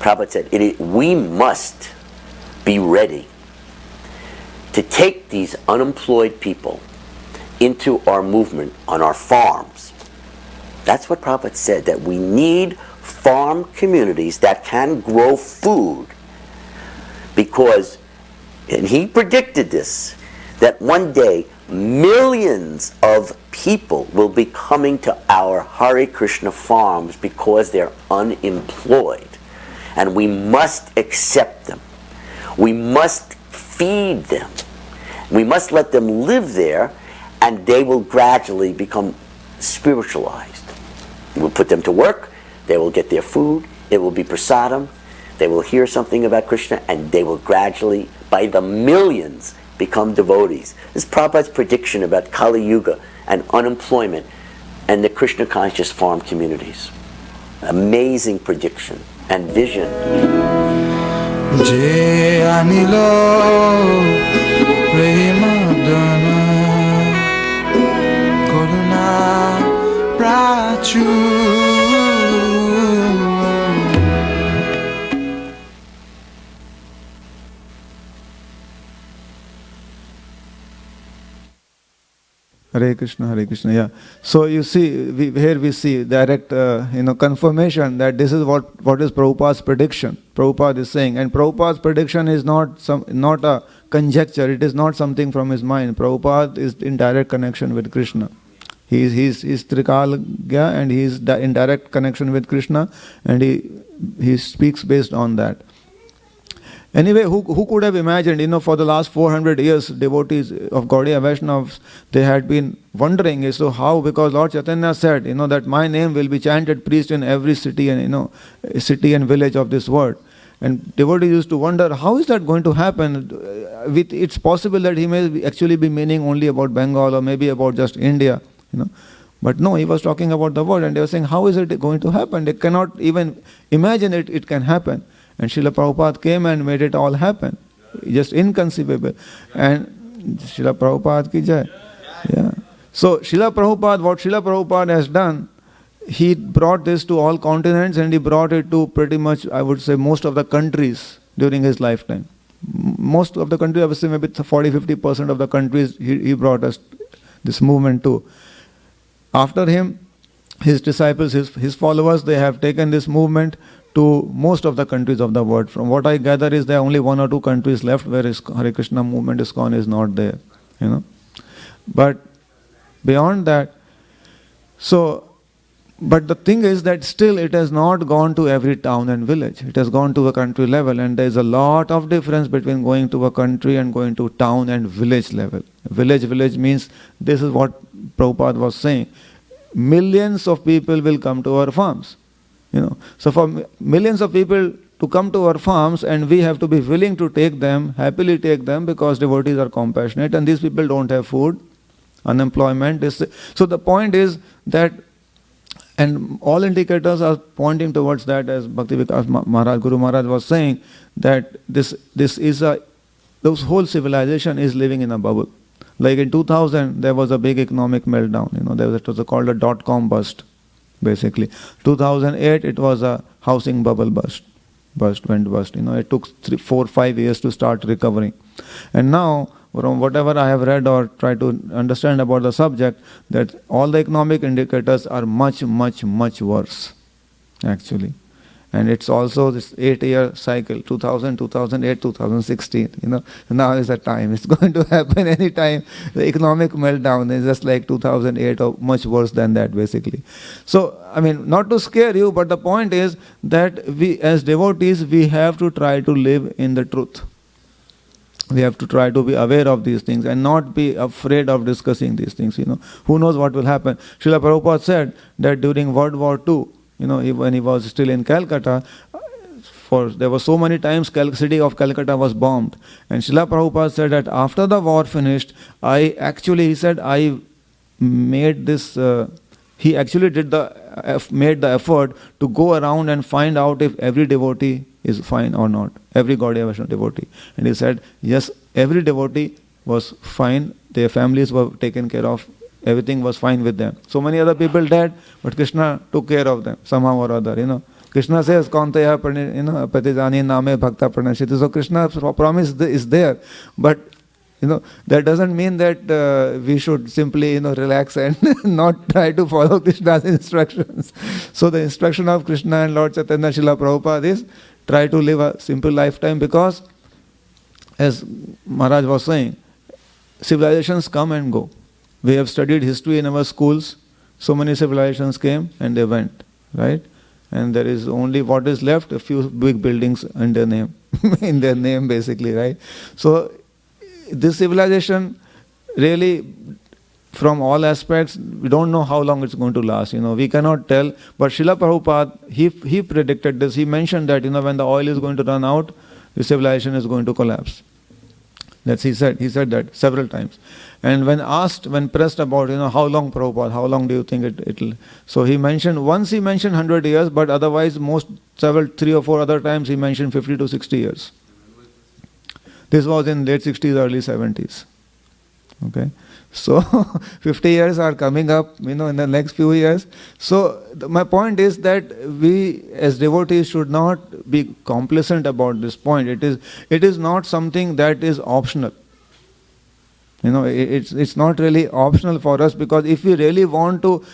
Prabhupada said, we must be ready to take these unemployed people into our movement on our farms. That's what Prabhupada said, that we need farm communities that can grow food, because, and he predicted this, that one day millions of people will be coming to our Hare Krishna farms because they're unemployed, and we must accept them. We must feed them. We must let them live there, and they will gradually become spiritualized. We'll put them to work, they will get their food, it will be prasadam, they will hear something about Krishna, and they will gradually, by the millions, become devotees. This is Prabhupada's prediction about Kali Yuga and unemployment and the Krishna conscious farm communities. Amazing prediction and vision. Hare Krishna, yeah. So you see, here we see direct, confirmation that this is what is Prabhupada's prediction. Prabhupada is saying, and Prabhupada's prediction is not a conjecture. It is not something from his mind. Prabhupada is in direct connection with Krishna. He's Trikalagya, and he is in direct connection with Krishna, and he speaks based on that. Anyway, who could have imagined, for the last 400 years, devotees of Gaudiya Vaishnavas, they had been wondering, so how, because Lord Chaitanya said, that my name will be chanted, preached in every city and, city and village of this world. And devotees used to wonder, how is that going to happen? It's possible that he may actually be meaning only about Bengal or maybe about just India, But no, he was talking about the world, and they were saying, how is it going to happen? They cannot even imagine it can happen. And Srila Prabhupada came and made it all happen. Just inconceivable. And Srila Prabhupada ki jai. Yeah. So what Srila Prabhupada has done, he brought this to all continents, and he brought it to pretty much, I would say, most of the countries during his lifetime. Most of the countries, I would say maybe 40-50% of the countries he brought us this movement to. After him, his disciples, his followers, they have taken this movement to most of the countries of the world. From what I gather is there are only 1 or 2 countries left where Hare Krishna movement ISKCON is not there. But beyond that, but the thing is that still it has not gone to every town and village. It has gone to a country level, and there is a lot of difference between going to a country and going to town and village level. Village means, this is what Prabhupada was saying, millions of people will come to our farms. So for millions of people to come to our farms, and we have to be willing to take them, happily take them, because devotees are compassionate, and these people don't have food, unemployment. So the point is that, and all indicators are pointing towards that, as Bhakti Vikas Maharaj, Guru Maharaj was saying, that this whole civilization is living in a bubble. Like in 2000, there was a big economic meltdown. It was called a dot-com bust. Basically, 2008 it was a housing bubble went bust. It took 3, 4, 5 years to start recovering, and now from whatever I have read or tried to understand about the subject, that all the economic indicators are much, much, much worse, actually. And it's also this 8-year cycle, 2000, 2008, 2016. Now is the time. It's going to happen anytime. The economic meltdown is just like 2008 or much worse than that, basically. So, not to scare you, but the point is that we as devotees, we have to try to live in the truth. We have to try to be aware of these things and not be afraid of discussing these things. Who knows what will happen. Srila Prabhupada said that during World War II, when he was still in Calcutta, there were so many times city of Calcutta was bombed. And Srila Prabhupada said that after the war finished, I made this, he actually made the effort to go around and find out if every devotee is fine or not, every Gaudiya Vaishnava devotee. And he said, yes, every devotee was fine, their families were taken care of, everything was fine with them. So many other people died, but Krishna took care of them somehow or other, Krishna says, Kaunteya pratijani name bhakta pranashiti. So Krishna's promise is there, but that doesn't mean that we should simply relax and not try to follow Krishna's instructions. So the instruction of Krishna and Lord Chaitanya Srila Prabhupada is try to live a simple lifetime, because as Maharaj was saying, civilizations come and go. We have studied history in our schools. So many civilizations came and they went, right? And there is only what is left, a few big buildings in their name, basically, right? So this civilization really, from all aspects, we don't know how long it's going to last. We cannot tell. But Srila Prabhupada, he predicted this. He mentioned that when the oil is going to run out, the civilization is going to collapse. He said that several times. And when pressed about, how long, Prabhupada, how long do you think it'll? So he mentioned 100 years, but otherwise 3 or 4 other times he mentioned 50 to 60 years. This was in late 60s, early 70s. Okay. So 50 years are coming up, in the next few years. So my point is that we as devotees should not be complacent about this point. It is not something that is optional. It's not really optional for us, because if we really want to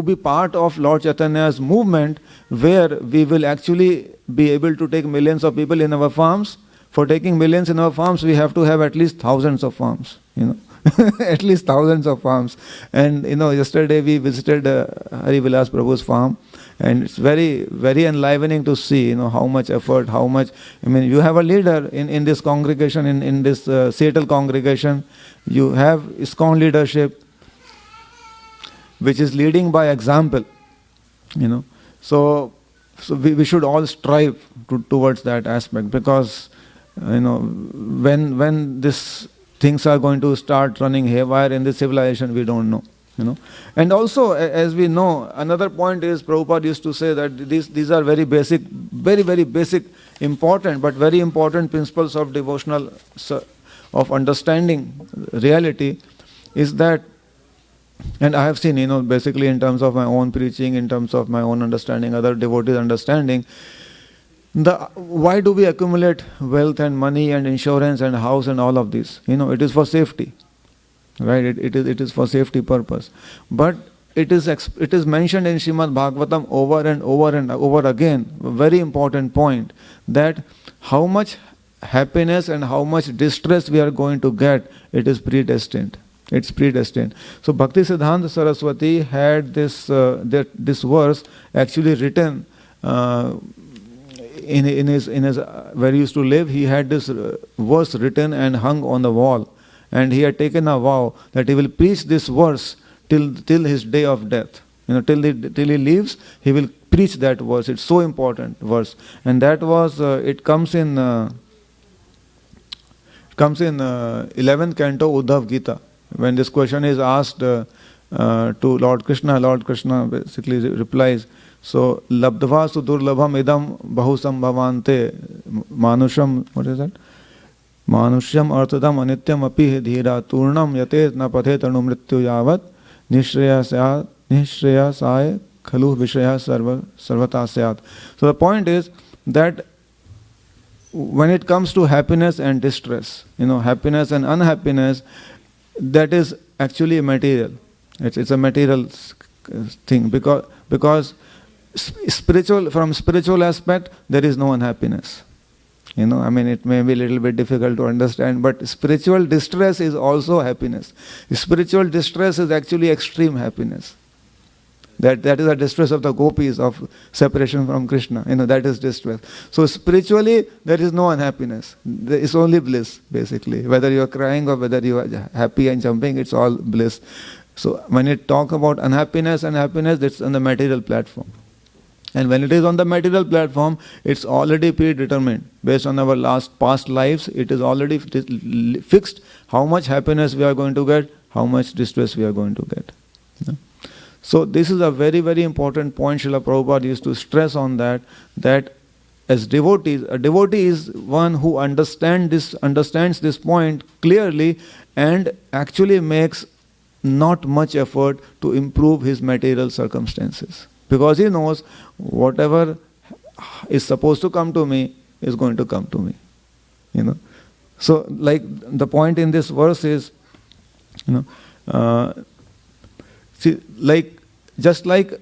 be part of Lord Chaitanya's movement, where we will actually be able to take millions of people in our farms. For taking millions in our farms, we have to have at least thousands of farms, at least thousands of farms. And, yesterday we visited Hari Vilas Prabhu's farm, and it's very, very enlivening to see, how much effort, you have a leader in this congregation, in this Seattle congregation. You have ISKCON leadership, which is leading by example, So we should all strive towards that aspect, because when these things are going to start running haywire in this civilization, we don't know. And also, as we know, another point is, Prabhupada used to say that these are very basic, very, very basic, important, but very important principles of devotional, of understanding reality, is that, and I have seen, basically in terms of my own preaching, in terms of my own understanding, other devotees' understanding, why do we accumulate wealth and money and insurance and house and all of this? It is for safety, right? It is for safety purpose. But it is mentioned in Srimad Bhagavatam over and over and over again, a very important point, that how much happiness and how much distress we are going to get, it is predestined. It's predestined. So Bhakti Siddhanta Saraswati had this verse actually written in his where he used to live. He had this verse written and hung on the wall, and he had taken a vow that he will preach this verse till his day of death. Till he leaves, he will preach that verse. It's so important verse, and that was it comes in 11th canto Uddhav Gita. When this question is asked to Lord Krishna basically replies, so labdva sudurlabham idam bahusambhavante manusham, what is that? Manusham arthadam anityam api dhira turnam yate na pathe tanu mrityu yavat nishreyasaya khalu vishaya sarvata syat. So the point is that when it comes to happiness and distress, happiness and unhappiness, that is actually a material. It's a material thing, because from spiritual aspect, there is no unhappiness. It may be a little bit difficult to understand, but spiritual distress is also happiness. Spiritual distress is actually extreme happiness. That is the distress of the gopis, of separation from Krishna. That is distress. So spiritually, there is no unhappiness. There is only bliss, basically. Whether you are crying or whether you are happy and jumping, it's all bliss. So when you talk about unhappiness and happiness, it's on the material platform. And when it is on the material platform, it's already predetermined. Based on our past lives, it is already fixed how much happiness we are going to get, how much distress we are going to get. So this is a very, very important point. Srila Prabhupada used to stress on that as devotees, a devotee is one who understands this point clearly and actually makes not much effort to improve his material circumstances. because he knows whatever is supposed to come to me is going to come to me. You know, so like the point in this verse is, you know, see, like just like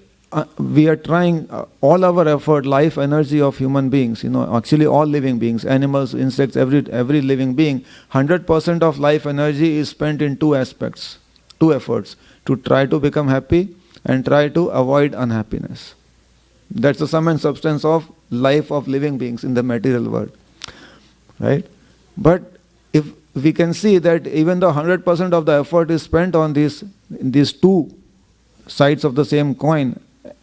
we are trying all our effort, life energy of human beings, you know, actually all living beings, animals, insects, every living being, 100% of life energy is spent in two aspects, two efforts: to try to become happy and try to avoid unhappiness. That's the sum and substance of life of living beings in the material world, right? But if we can see that even though 100% of the effort is spent on these two sides of the same coin,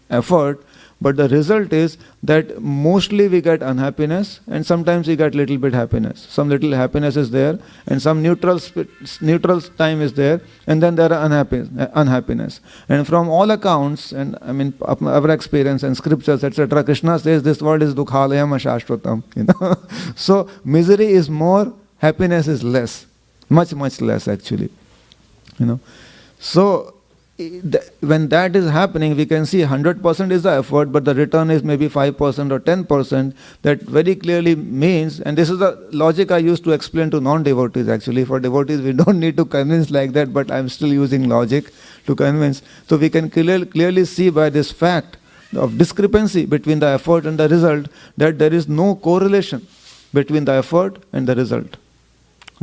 effort, but the result is that mostly we get unhappiness and sometimes we get little bit happiness. Some little happiness is there and some neutral time is there, and then there are unhappiness. And from all accounts, and I mean our experience and scriptures, etc., Krishna says this world is dukhalayam ashashvatam. You know, so misery is more, happiness is less, much less actually. You know, so when that is happening, we can see 100% is the effort, but the return is maybe 5% or 10%. That very clearly means, and this is the logic I used to explain to non-devotees actually. For devotees, we don't need to convince like that, but I'm still using logic to convince. So we can clearly see by this fact of discrepancy between the effort and the result that there is no correlation between the effort and the result.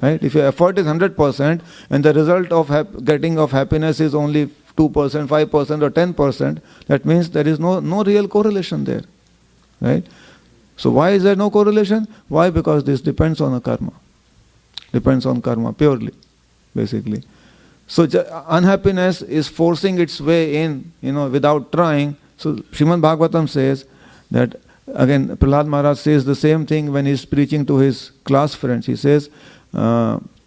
Right? If your effort is 100% and the result of getting of happiness is only 2%, 5% or 10%, that means there is no real correlation there. Right? So why is there no correlation? Why? Because this depends on a karma. Depends on karma purely, basically. So unhappiness is forcing its way in, you know, without trying. So Srimad Bhagavatam says that, again, Prahlad Maharaj says the same thing when he is preaching to his class friends. He says, Sukham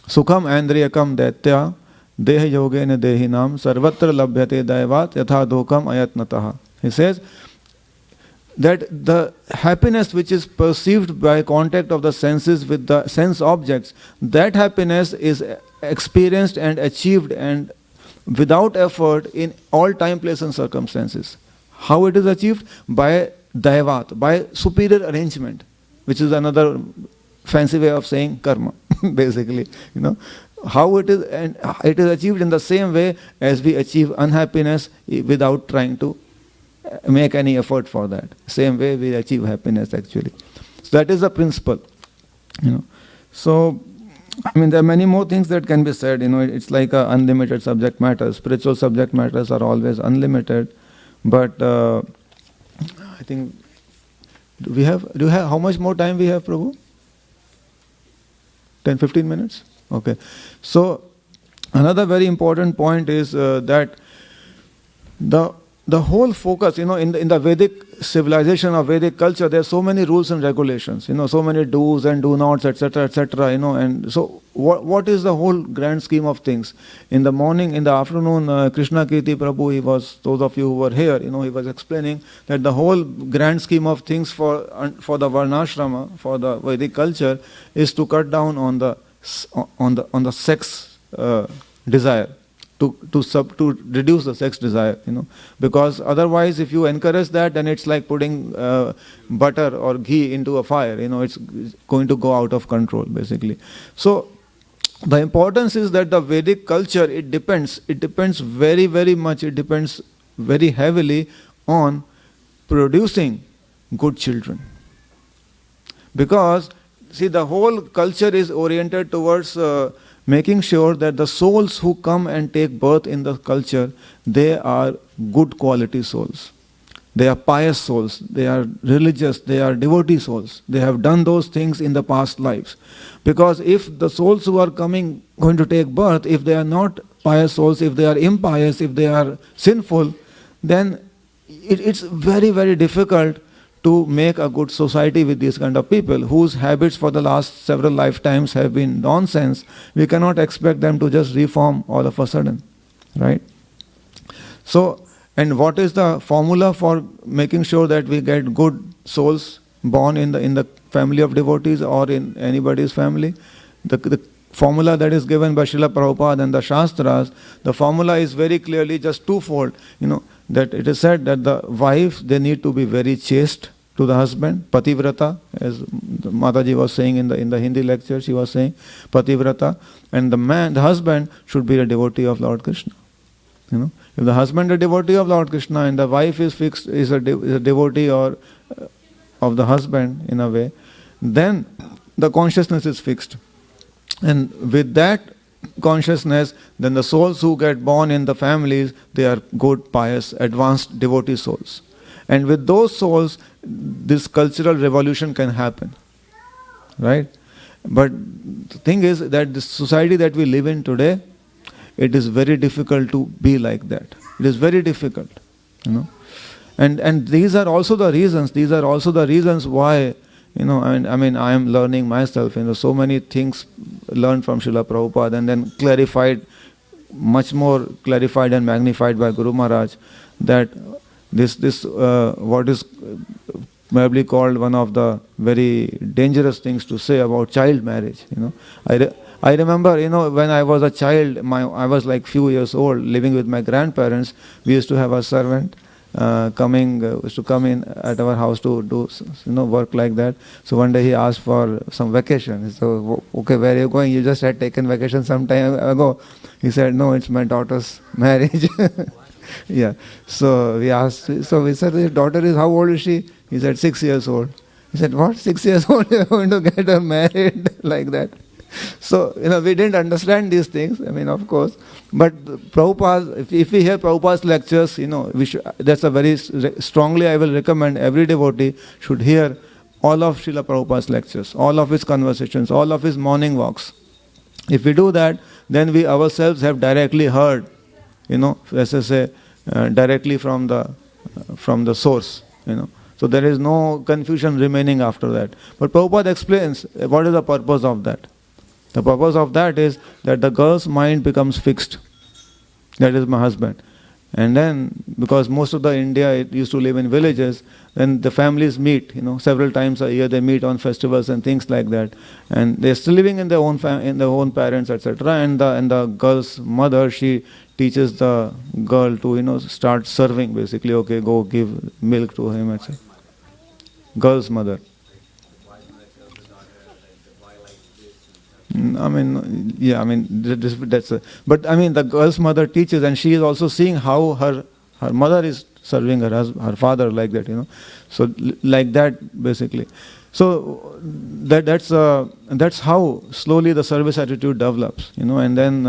Andriyakam Daitya Deha Yogena Dehinam Sarvatra Labhyate Daivat Yatha Dokam Ayatnataha. He says that the happiness which is perceived by contact of the senses with the sense objects, that happiness is experienced and achieved and without effort in all time, place and circumstances. How it is achieved? By Daivat, by superior arrangement, which is another fancy way of saying karma, basically. You know, how it is, and it is achieved in the same way as we achieve unhappiness without trying to make any effort for that. Same way we achieve happiness actually. So that is the principle. You know, so I mean there are many more things that can be said. You know, it's like a unlimited subject matter. Spiritual subject matters are always unlimited, but I think do you have how much more time we have, Prabhu? 10-15 minutes? Okay. So another very important point is that the whole focus, you know, in the Vedic civilization or Vedic culture, there are so many rules and regulations, you know, so many do's and do nots, etc., you know, and so what is the whole grand scheme of things? In the morning, in the afternoon, Krishna Kirti Prabhu, he was, those of you who were here, you know, he was explaining that the whole grand scheme of things for the Varnashrama, for the Vedic culture, is to cut down on the sex desire. To reduce the sex desire, you know, because otherwise if you encourage that, then it's like putting butter or ghee into a fire, you know, it's going to go out of control basically. So the importance is that the Vedic culture, it depends very, very much, it depends very heavily on producing good children. Because see, the whole culture is oriented towards making sure that the souls who come and take birth in the culture, they are good quality souls. They are pious souls, they are religious, they are devotee souls. They have done those things in the past lives. Because if the souls who are going to take birth, if they are not pious souls, if they are impious, if they are sinful, then it's very, very difficult to make a good society with these kind of people whose habits for the last several lifetimes have been nonsense. We cannot expect them to just reform all of a sudden, right? So, and what is the formula for making sure that we get good souls born in the family of devotees or in anybody's family? The formula that is given by Srila Prabhupada and the Shastras, the formula is very clearly just twofold. That it is said that the wife, they need to be very chaste to the husband, pativrata, as Mataji was saying in the Hindi lecture, she was saying pativrata, and the husband should be a devotee of Lord Krishna. If the husband is a devotee of Lord Krishna and the wife is a devotee or of the husband in a way, then the consciousness is fixed. And with that consciousness, then the souls who get born in the families, they are good, pious, advanced devotee souls. And with those souls, this cultural revolution can happen. Right? But the thing is that the society that we live in today, it is very difficult to be like that. It is very difficult. And these are also the reasons why, I am learning myself, so many things learned from Srila Prabhupada and then much more clarified and magnified by Guru Maharaj, that this what is probably called one of the very dangerous things to say about child marriage. I remember, when I was a child, I was like few years old, living with my grandparents. We used to have a servant come in at our house to do work like that. So one day he asked for some vacation. So, okay, where are you going? You just had taken vacation some time ago. He said, no, it's my daughter's marriage. Yeah. So we said, your daughter is, how old is she? He said, 6 years old. He said, what? 6 years old? You're going to get her married like that? So, we didn't understand these things, of course. But Prabhupada, if we hear Prabhupada's lectures, that's a very strongly I will recommend every devotee should hear all of Srila Prabhupada's lectures, all of his conversations, all of his morning walks. If we do that, then we ourselves have directly heard, let's just say, directly from the source, So there is no confusion remaining after that. But Prabhupada explains what is the purpose of that. The purpose of that is that the girl's mind becomes fixed. That is my husband. And then, because most of the India it used to live in villages, then the families meet, several times a year they meet on festivals and things like that. And they're still living in their own parents, etc. And the girl's mother, she teaches the girl to, start serving basically. Okay, go give milk to him, etc. Girl's mother. That's but the girl's mother teaches, and she is also seeing how her mother is serving her father like that, So like that basically. So that's how slowly the service attitude develops, And then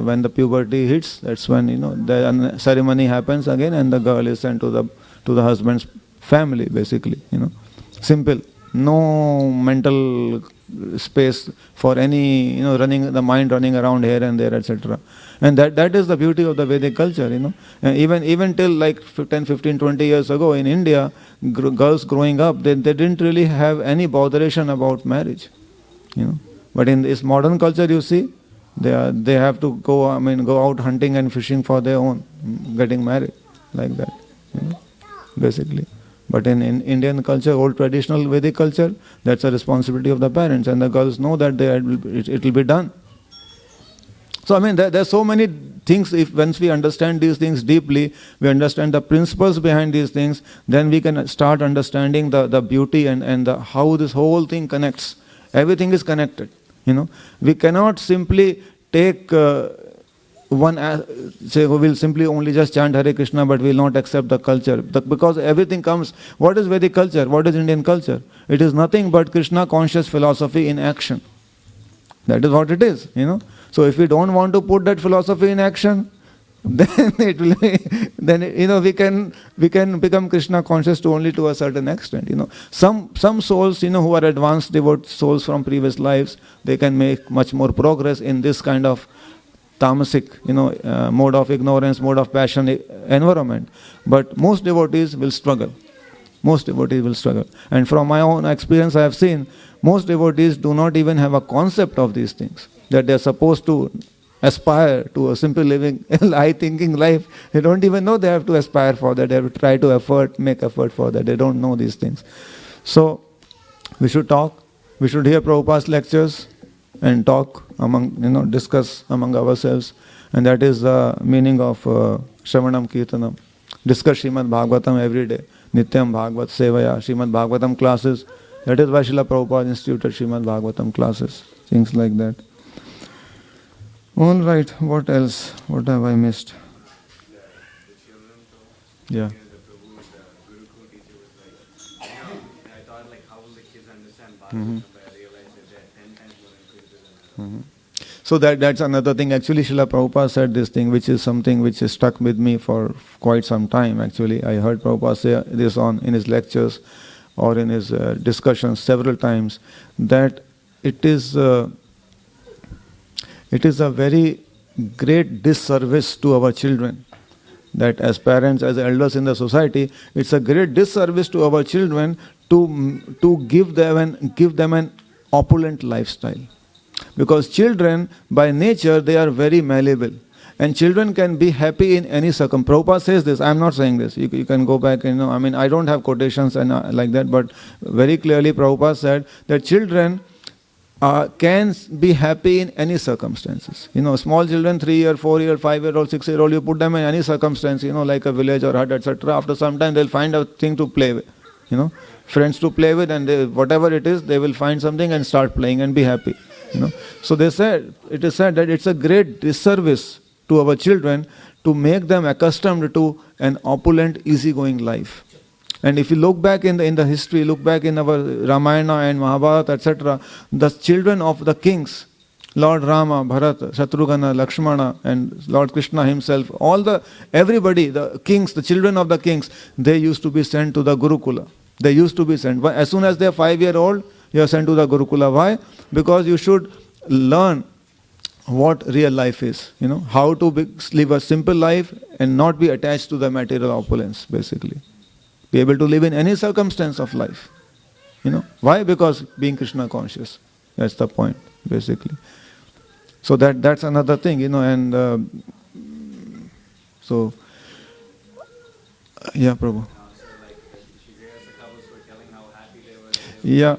when the puberty hits, that's when the ceremony happens again, and the girl is sent to the husband's family basically, Simple, no mental space for any the mind running around here and there, etc. And that is the beauty of the Vedic culture, And even till like 10, 15, 20 years ago in India, girls growing up, they didn't really have any botheration about marriage, But in this modern culture, you see, they have to go out hunting and fishing for their own, getting married like that, basically. But in Indian culture, old traditional Vedic culture, that's a responsibility of the parents, and the girls know that it will be done. So there's so many things. Once we understand these things deeply, we understand the principles behind these things, then we can start understanding the beauty and how this whole thing connects. Everything is connected. We cannot simply take say we will simply only just chant Hare Krishna, but we will not accept the culture. Because everything comes, what is Vedic culture? What is Indian culture? It is nothing but Krishna conscious philosophy in action. That is what it is, So if we don't want to put that philosophy in action, then it will be, we can become Krishna conscious only to a certain extent. Some souls, who are advanced devout souls from previous lives, they can make much more progress in this kind of tamasic, mode of ignorance, mode of passion environment. But most devotees will struggle. And from my own experience, I have seen most devotees do not even have a concept of these things, that they are supposed to aspire to a simple living, high-thinking life. They don't even know they have to aspire for that. They have to try to make effort for that. They don't know these things. So we should talk. We should hear Prabhupada's lectures. and talk among, discuss among ourselves. And that is the meaning of Shravanam Kirtanam. Discuss Srimad Bhagavatam every day. Nityam Bhagavat Sevaya, Srimad Bhagavatam classes. That is why Srila Prabhupada instituted Srimad Bhagavatam classes. Things like that. All right, what else? What have I missed? Yeah. Mm-hmm. Mm-hmm. So that's another thing. Actually, Srila Prabhupada said this thing, which is something which is stuck with me for quite some time. Actually, I heard Prabhupada say this in his lectures or in his discussions several times, that it is a very great disservice to our children. That as parents, as elders in the society, it's a great disservice to our children to give them an opulent lifestyle. Because children, by nature, they are very malleable. And children can be happy in any circumstance. Prabhupada says this, I'm not saying this. You can go back and, I don't have quotations and like that, but very clearly Prabhupada said that children can be happy in any circumstances. Small children, 3-year, 4-year, 5-year-old, 6-year-old, you put them in any circumstance, like a village or hut, etc. After some time, they'll find a thing to play with, friends to play with, and whatever it is, they will find something and start playing and be happy. So it is said that it's a great disservice to our children to make them accustomed to an opulent, easygoing life. And if you look back in the history, look back in our Ramayana and Mahabharata, etc., the children of the kings, Lord Rama, Bharata, Shatrugana, Lakshmana, and Lord Krishna himself, everybody, the kings, the children of the kings, they used to be sent to the Gurukula. They used to be sent. As soon as they are 5-year-old, you are sent to the Gurukula. Why? Because you should learn what real life is. How to live a simple life and not be attached to the material opulence, basically. Be able to live in any circumstance of life. Why? Because being Krishna conscious. That's the point, basically. So that's another thing, and so, yeah, Prabhu. Yeah.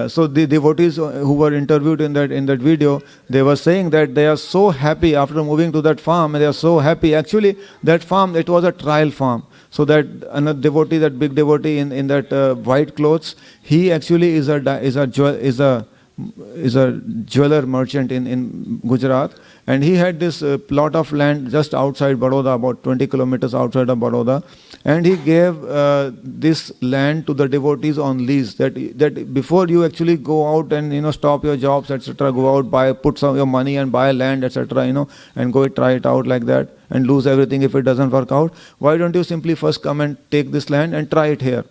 So the devotees who were interviewed in that video, they were saying that they are so happy after moving to that farm. They are so happy. Actually, that farm, it was a trial farm. So that another devotee, that big devotee in that white clothes, he actually is a jeweler merchant in Gujarat, and he had this plot of land just outside Baroda, about 20 kilometers outside of Baroda, and he gave this land to the devotees on lease. That before you actually go out and stop your jobs, etc., go out, put some of your money and buy land, etc., and go try it out like that and lose everything if it doesn't work out. Why don't you simply first come and take this land and try it here?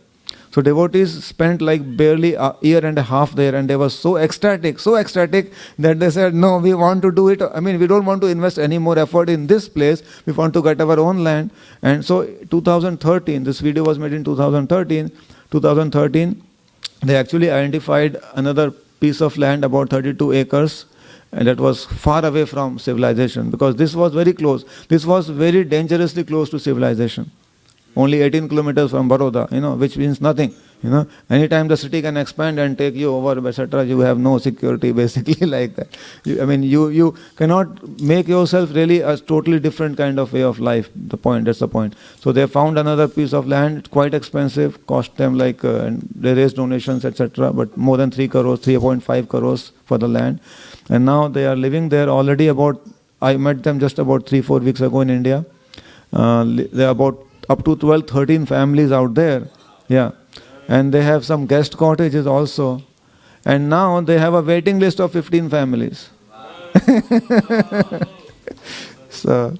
So devotees spent like barely a year and a half there, and they were so ecstatic that they said, no, we want to do it. We don't want to invest any more effort in this place. We want to get our own land. And so 2013, this video was made in 2013, they actually identified another piece of land, about 32 acres, and that was far away from civilization, because this was very close. This was very dangerously close to civilization. Only 18 kilometers from Baroda, which means nothing. Anytime the city can expand and take you over, etc., you have no security, basically, like that. You cannot make yourself really a totally different kind of way of life. That's the point. So they found another piece of land, quite expensive, cost them like, they raised donations, etc., but more than 3 crores, 3.5 crores for the land. And now they are living there already I met them just about 3-4 weeks ago in India. They are about up to 12-13 families out there. Yeah. And they have some guest cottages also. And now they have a waiting list of 15 families. So,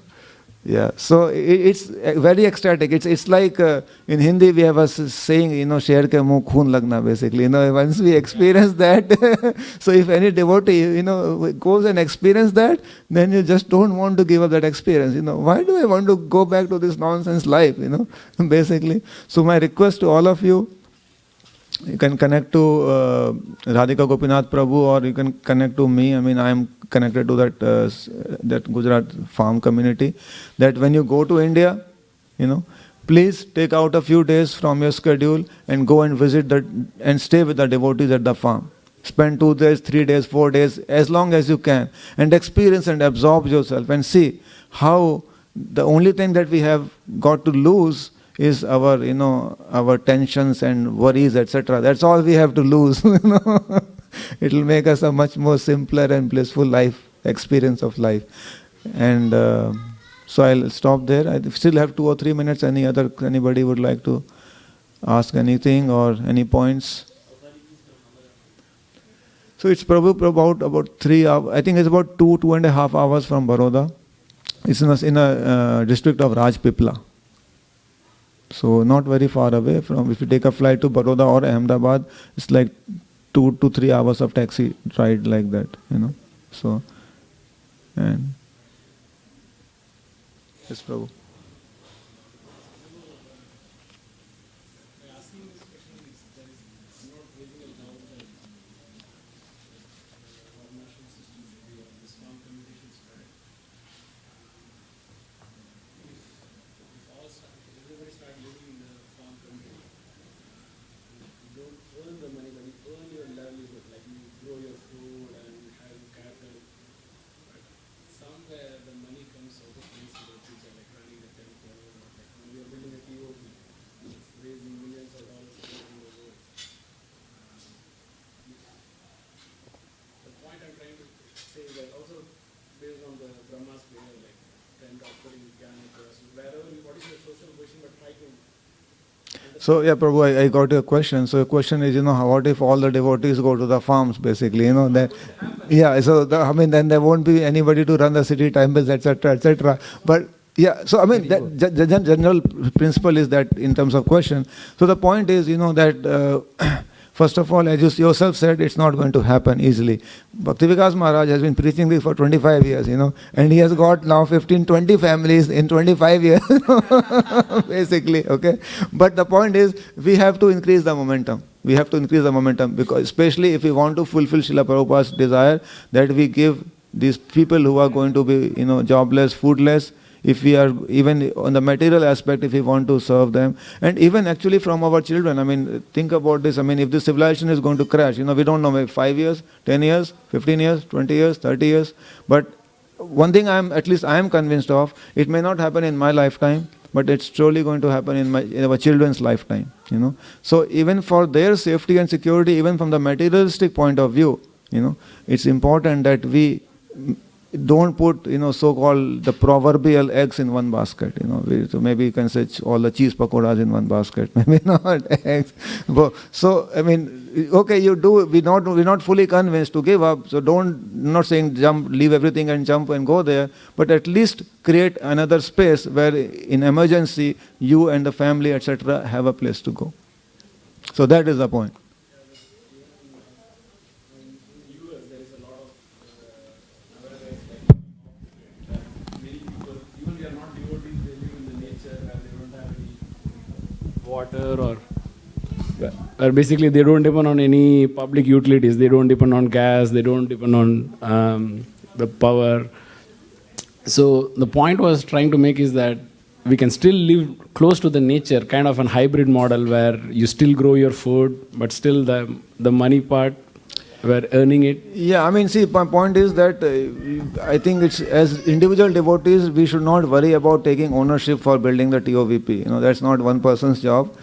yeah. So it's very ecstatic. It's like in Hindi we have a saying, sher ke muh khoon lagna, basically. Once we experience that, so if any devotee, goes and experience that, then you just don't want to give up that experience. Why do I want to go back to this nonsense life, basically. So my request to all of you, you can connect to Radhika Gopinath Prabhu, or you can connect to me. I am connected to that Gujarat farm community. That when you go to India, please take out a few days from your schedule and go and visit and stay with the devotees at the farm. Spend 2 days, 3 days, 4 days, as long as you can, and experience and absorb yourself and see how the only thing that we have got to lose is our, our tensions and worries, etc. That's all we have to lose. It will make us a much more simpler and blissful life, experience of life. And so I'll stop there. I still have 2 or 3 minutes. Anybody would like to ask anything or any points? So it's probably about 3 hours. I think it's about 2.5 hours from Baroda. It's in a district of Rajpipla. So not very far away from, if you take a flight to Baroda or Ahmedabad, it's like 2 to 3 hours of taxi ride like that, So, and yes, Prabhu. So yeah, Prabhu, I got your question. So your question is, what if all the devotees go to the farms, basically, that, yeah. So then there won't be anybody to run the city temples, etc., etc. But yeah, so the general principle is that in terms of question. So the point is, that. First of all, as you yourself said, it's not going to happen easily. Bhakti-Vikas Maharaj has been preaching this for 25 years, and he has got now 15-20 families in 25 years, basically, okay? But the point is, we have to increase the momentum. We have to increase the momentum, because especially if we want to fulfill Srila Prabhupada's desire that we give these people who are going to be, jobless, foodless, if we are even on the material aspect, if we want to serve them, and even actually from our children. Think about this. If this civilization is going to crash, we don't know, maybe 5 years, 10 years, 15 years, 20 years, 30 years. But one thing I am convinced of, it may not happen in my lifetime, but it's surely going to happen in our children's lifetime. So even for their safety and security, even from the materialistic point of view, it's important that we don't put, so-called the proverbial eggs in one basket. So maybe you can say all the cheese pakoras in one basket. Maybe not eggs. So okay, you do. We're not fully convinced to give up. So not saying jump, leave everything and jump and go there. But at least create another space where, in emergency, you and the family, etc., have a place to go. So that is the point. Water or basically they don't depend on any public utilities, they don't depend on gas, they don't depend on the power. So the point was trying to make is that we can still live close to the nature, kind of an hybrid model where you still grow your food, but still the money part, we're earning it. Yeah, see, my point is that I think it's, as individual devotees, we should not worry about taking ownership for building the TOVP. That's not one person's job.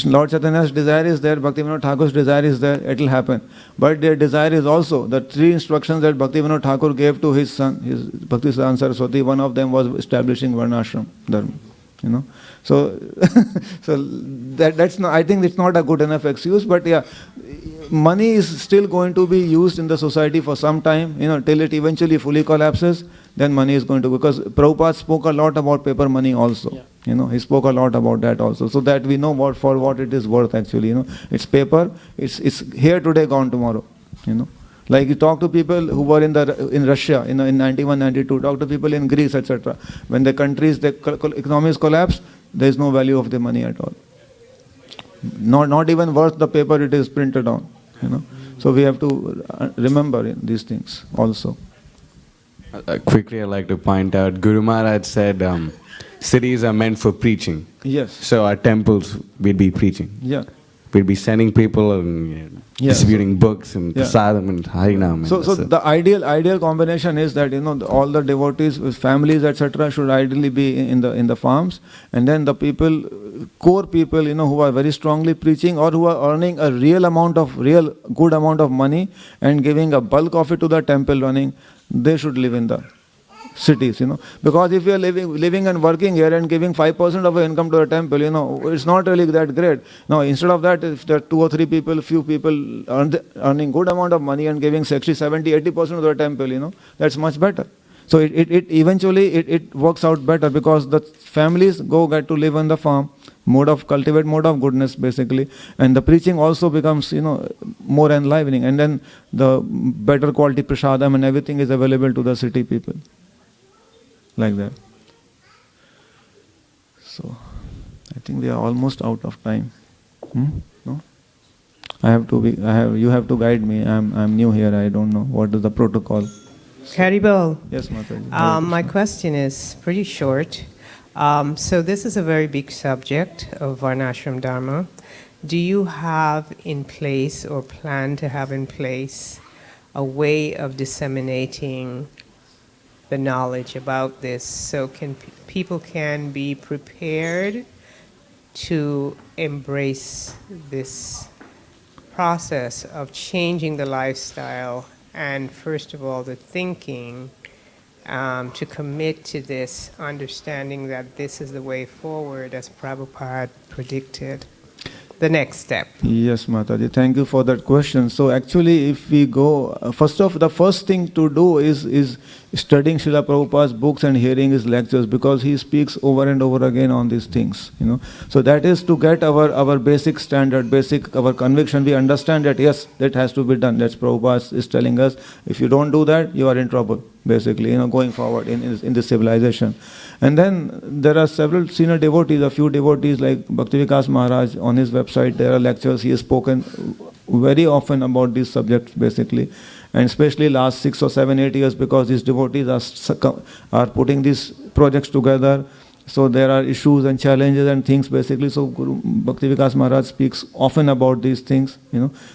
Lord Chaitanya's desire is there, Bhaktivinoda Thakur's desire is there, it will happen. But their desire is also, the 3 instructions that Bhaktivinoda Thakur gave to his son, his Bhaktisiddhanta Saraswati, one of them was establishing Varnashram Dharma. So, that's not, I think it's not a good enough excuse, but yeah, money is still going to be used in the society for some time, till it eventually fully collapses, then money is going to, because Prabhupada spoke a lot about paper money also. Yeah. He spoke a lot about that also, so that we know for what it is worth actually. It's paper, it's here today, gone tomorrow. Like you talk to people who were in Russia, in 91, 92, talk to people in Greece, etc. When the economies collapse, there is no value of the money at all. Not even worth the paper it is printed on. So we have to remember these things also. Quickly, I'd like to point out, Guru Maharaj said cities are meant for preaching. Yes. So our temples, we'd be preaching. Yeah. We'd be sending people and distributing books and prasadam and harinam. So the ideal combination is that all the devotees with families etc. should ideally be in the farms, and then the people, core people who are very strongly preaching or who are earning a real good amount of money and giving a bulk of it to the temple running, they should live in the cities, because if you are living and working here and giving 5% of your income to the temple, it's not really that great. Now, instead of that, if there are 2 or 3 people, few people earning good amount of money and giving 60, 70, 80% to the temple, that's much better. So it eventually it works out better, because the families get to live on the farm, cultivate mode of goodness basically, and the preaching also becomes more enlivening, and then the better quality prasadam and everything is available to the city people. Like that. So, I think we are almost out of time. No? You have to guide me. I'm new here. I don't know what is the protocol. Haribol. Yes, Mataji. My question is pretty short. So this is a very big subject of Varnashram Dharma. Do you have in place or plan to have in place a way of disseminating the knowledge about this, so people can be prepared to embrace this process of changing the lifestyle and, first of all, the thinking, to commit to this, understanding that this is the way forward as Prabhupada predicted? The next step. Yes, Mataji, thank you for that question. So actually, if we go, the first thing to do is studying Srila Prabhupada's books and hearing his lectures, because he speaks over and over again on these things. So that is to get our basic standard, our conviction. We understand that yes, that has to be done. That's Prabhupada is telling us. If you don't do that, you are in trouble. Basically, going forward in this civilization. And then there are several senior devotees, a few devotees like Bhakti Vikas Maharaj. On his website there are lectures. He has spoken very often about these subjects basically, and especially last 6 or 7, 8 years, because these devotees are putting these projects together. So there are issues and challenges and things basically. So Guru Bhakti Vikas Maharaj speaks often about these things.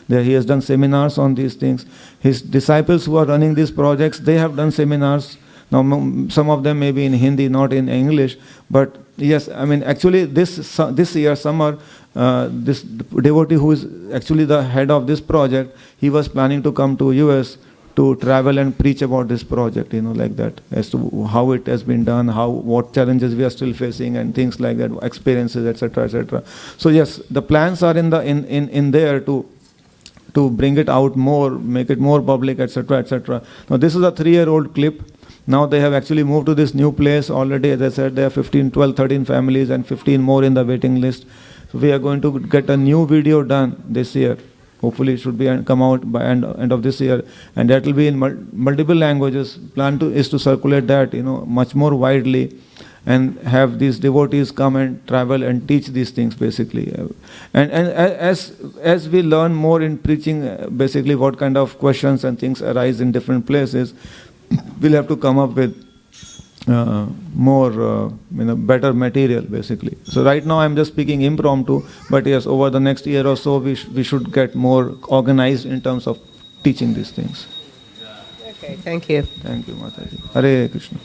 There he has done seminars on these things. His disciples who are running these projects, they have done seminars. Now some of them may be in Hindi, not in English. But yes, I mean actually this year summer, this devotee who is actually the head of this project, he was planning to come to US to travel and preach about this project, like that, as to how it has been done, what challenges we are still facing, and things like that, experiences, etc., etc. So yes, the plans are in there to bring it out more, make it more public, etc., etc. Now this is a 3-year-old clip. Now they have actually moved to this new place already. As I said, there are 15, 12, 13 families and 15 more in the waiting list. So we are going to get a new video done this year. Hopefully it should be come out by end of this year, and that will be in multiple languages. Plan is to circulate that much more widely, and have these devotees come and travel and teach these things basically. And as we learn more in preaching, basically what kind of questions and things arise in different places, we'll have to come up with more better material basically. So right now I'm just speaking impromptu, but yes, over the next year or so we should get more organized in terms of teaching these things. Okay, thank you. Thank you, Mataji. Hare Krishna.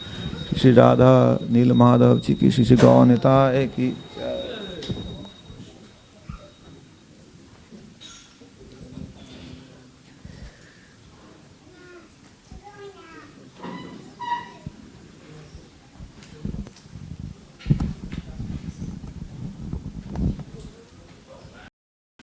Shri Radha Nila Madhav Ji ki, Shri Gaur Nitaye ki.